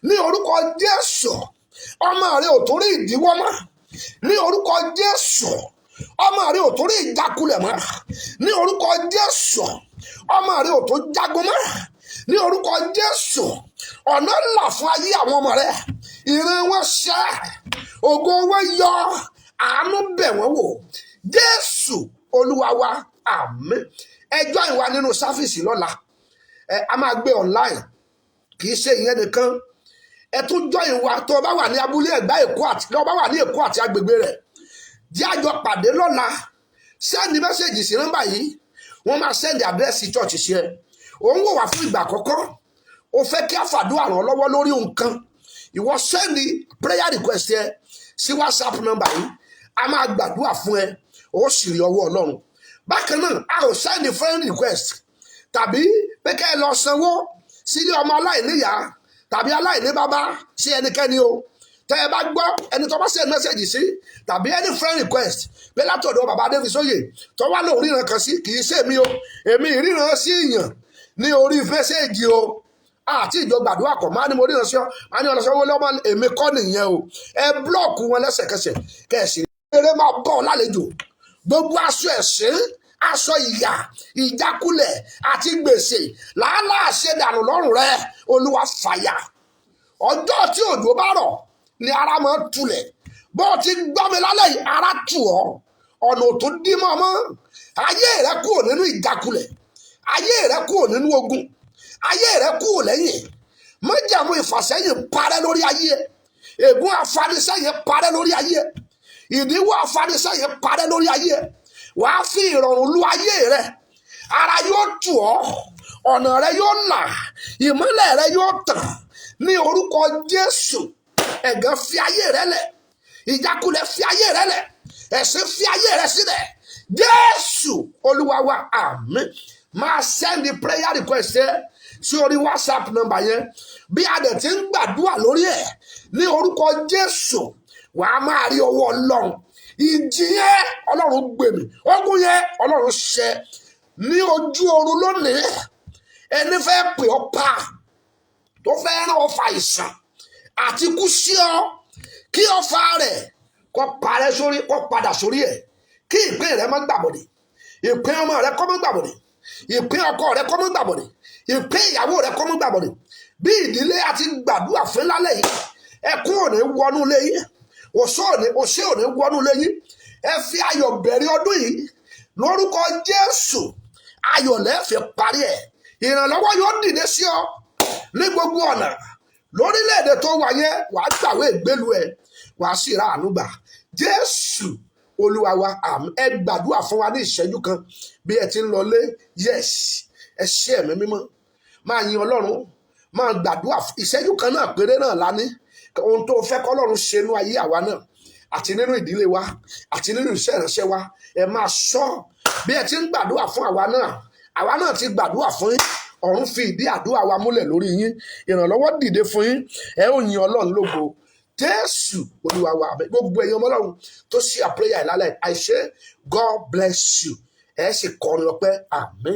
Ní orúkọ Jésù ọmọ rẹ ò tó rí ìdíwọ́ mọ́. Ní orúkọ Jésù ọmọ rẹ ò tó rí ìjákulẹ̀ mọ́. Ní orúkọ Jésù ọmọ rẹ ò tó jágun mọ́. Ní orúkọ Jésù ọ̀nà ńlá fún ayé àwọn ọmọ rẹ, ìran wọn ṣẹ, ògo wọn yọ, àánú bẹ̀ wọ́n wò. Jésù Olúwa wa, àmín. Ẹjọ́ ìwà nínú sáfìsì lọ́la, a máa gbé online, kì í ṣe ìyẹn nìkan. Ẹ tún jọ ìwà tó bá wà ní abúlé Ẹ̀gbá Èkó àti tó bá wà ní Èkó àti agbègbè rẹ̀, jẹ́ àjọ pàdé lọ́la. Sẹ́ndì mẹ́sẹ̀gì sí nọ́mbà yìí, wọ́n máa sẹ́ndì àdírẹ́sì chọ́ọ̀chì sí ẹ. Òun wò wá fún ìgbà àkọ́kọ́, o fẹ́ kí a fàdúrà ràn lọ́wọ́ lórí nǹkan, ìwọ sẹ́ndì prayer request ẹ sí WhatsApp nọ́mbà yìí, a máa gbàdúrà fún ẹ, ó sì rí ọwọ́ Ọlọ́run. Bákan náà a ò sẹ́ndì friend request tàbí pé kẹ́ ẹ lọ sanwó sílé ọmọ aláìníyá tàbí aláìní bàbá sí ẹnikẹ́ni o. Tẹ́ ẹ bá gbọ́ ẹni tó bá send message sí tàbí any friend request pé látọ̀dọ̀ bàbá Adéfisóyè tó wá lóun ríran kan sí, kì í ṣe mi o, èmi ìríran sí èèyàn ní orí mẹ́sẹ̀gì o. Àti ìjọ gbàdúrà kọ̀ máa ní mo ríran sí ọ, máa ní ọlọ́sọ owó lọ́mọ, èmi kọ́ nìyẹn o. Ẹ blọ́ọ̀kù wọn lẹ́sẹ̀kẹsẹ̀ kẹ̀sì eré máa bọ̀ lálejò. Gbogbo aṣọ ẹ̀sìn, aṣọ ìyà, ìjákulẹ̀ àti gbèsè làálàá ṣe dànù lọ́rùn rẹ, Olúwa fàyà. Ọjọ́ tí òjò bá rọ̀ ni ara máa tulẹ̀. Bó ti gbọ́ mi lálẹ́ yìí, ara tù ọ́, ọ̀nà tó dí mọ́ ọmọ. Ayé rẹ kúrò nínú ìjákulẹ̀, ayé rẹ kúrò nínú ogun, ayé rẹ kúrò lẹ́yìn. Májẹ̀mú ìfàsẹ́yìn parẹ́ lórí ayé, ègún afanisẹ́yìn parẹ́ lórí ayé, ìdíwọ́ afanisẹ́yìn parẹ́ lórí ayé. Wàá fi ìrọ̀rùn lu ayé rẹ, ara yóò tù ọ́, ọ̀nà rẹ yóò là, ìmọ́lẹ̀ rẹ yóò tàn. Ní orúkọ Jésù, ẹ̀gàn fi ayé rẹ lẹ̀, ìjákulẹ̀ fi ayé rẹ lẹ̀, ẹ̀sìn fi ayé rẹ sílẹ̀. Jésù Olúwa wa, àmín. Máa send prayer request sí orí WhatsApp number yẹn. Bí a dẹ̀ ti ń gbàdúrà lórí ẹ̀ ní orúkọ Jésù, wàá máa rí ọwọ́ Ọlọ́run. Ìjì yẹn Ọlọ́run gbèmí, ogun yẹn Ọlọ́run ṣẹ. Ní ojú oorun lónìí, ẹni fẹ́ pè ọ́ pa, tó fẹ́ rán ọ fa ìsàn àti kú sí ọ, kí ọfà rẹ̀ kó parẹ́ sórí, kó padà sórí ẹ̀, kí ìpín rẹ̀ má gbàbọ̀dé, ìpín ọmọ rẹ̀ kó má gbàbọ̀dé, ìpín ọkọ rẹ̀ kó má gbàbọ̀dé, ìpín ìyàwó rẹ̀ kó má gbàbọ̀dé. Bí ìdílé àti gbàdúrà fún lálẹ́ yìí, ẹkún ò ní wọnú ilé yín, òṣè ò ní wọnú ilé yín. Ẹ fi ayọ̀ bẹ̀rẹ̀ ọdún yìí lórúkọ Jésù. Ayọ̀ lẹ́ẹ̀fẹ̀ parí ẹ̀. Ìrànlọ́wọ́ yóò dìde sí ọ ní gbogbo ọ̀nà. Lórílẹ̀-èdè tó wà yẹn, wàá gbàwé ìgbélu ẹ̀, wàá sì ra àánú gbà. Jésù Olúwa wa, àmín. Ẹ gbàdúrà fún wa ní ìṣẹ́jú kan bí ẹ ti ń lọlé. Yes, ẹ ṣe ẹ̀mí mímọ́, máa yin Ọlọ́run, máa gbàdúrà. Ìṣẹ́jú kan náà péré náà la ní. Ohun tó fẹ́ kọ́lọ́run ṣe nínú ayé àwa náà àti nínú ìdílé wa àti nínú iṣẹ́ ìránṣẹ́ wa, ẹ máa sọ bí ẹ ti ń gbàdúrà fún àwa náà ti gbàdúrà fún yín. Ọ̀run fi ìdí àdúrà wa múlẹ̀ lórí yín, ìrànlọ́wọ́ dìde fún yín, ẹ ó yin Ọlọ́run lógo. Jésù Olúwa wa, gbogbo ẹ̀yin ọmọ Ọlọ́run tó ṣe àpéyà ìlálẹ̀, I say God bless you. Ẹ sì kọrin ọpẹ́, àmín.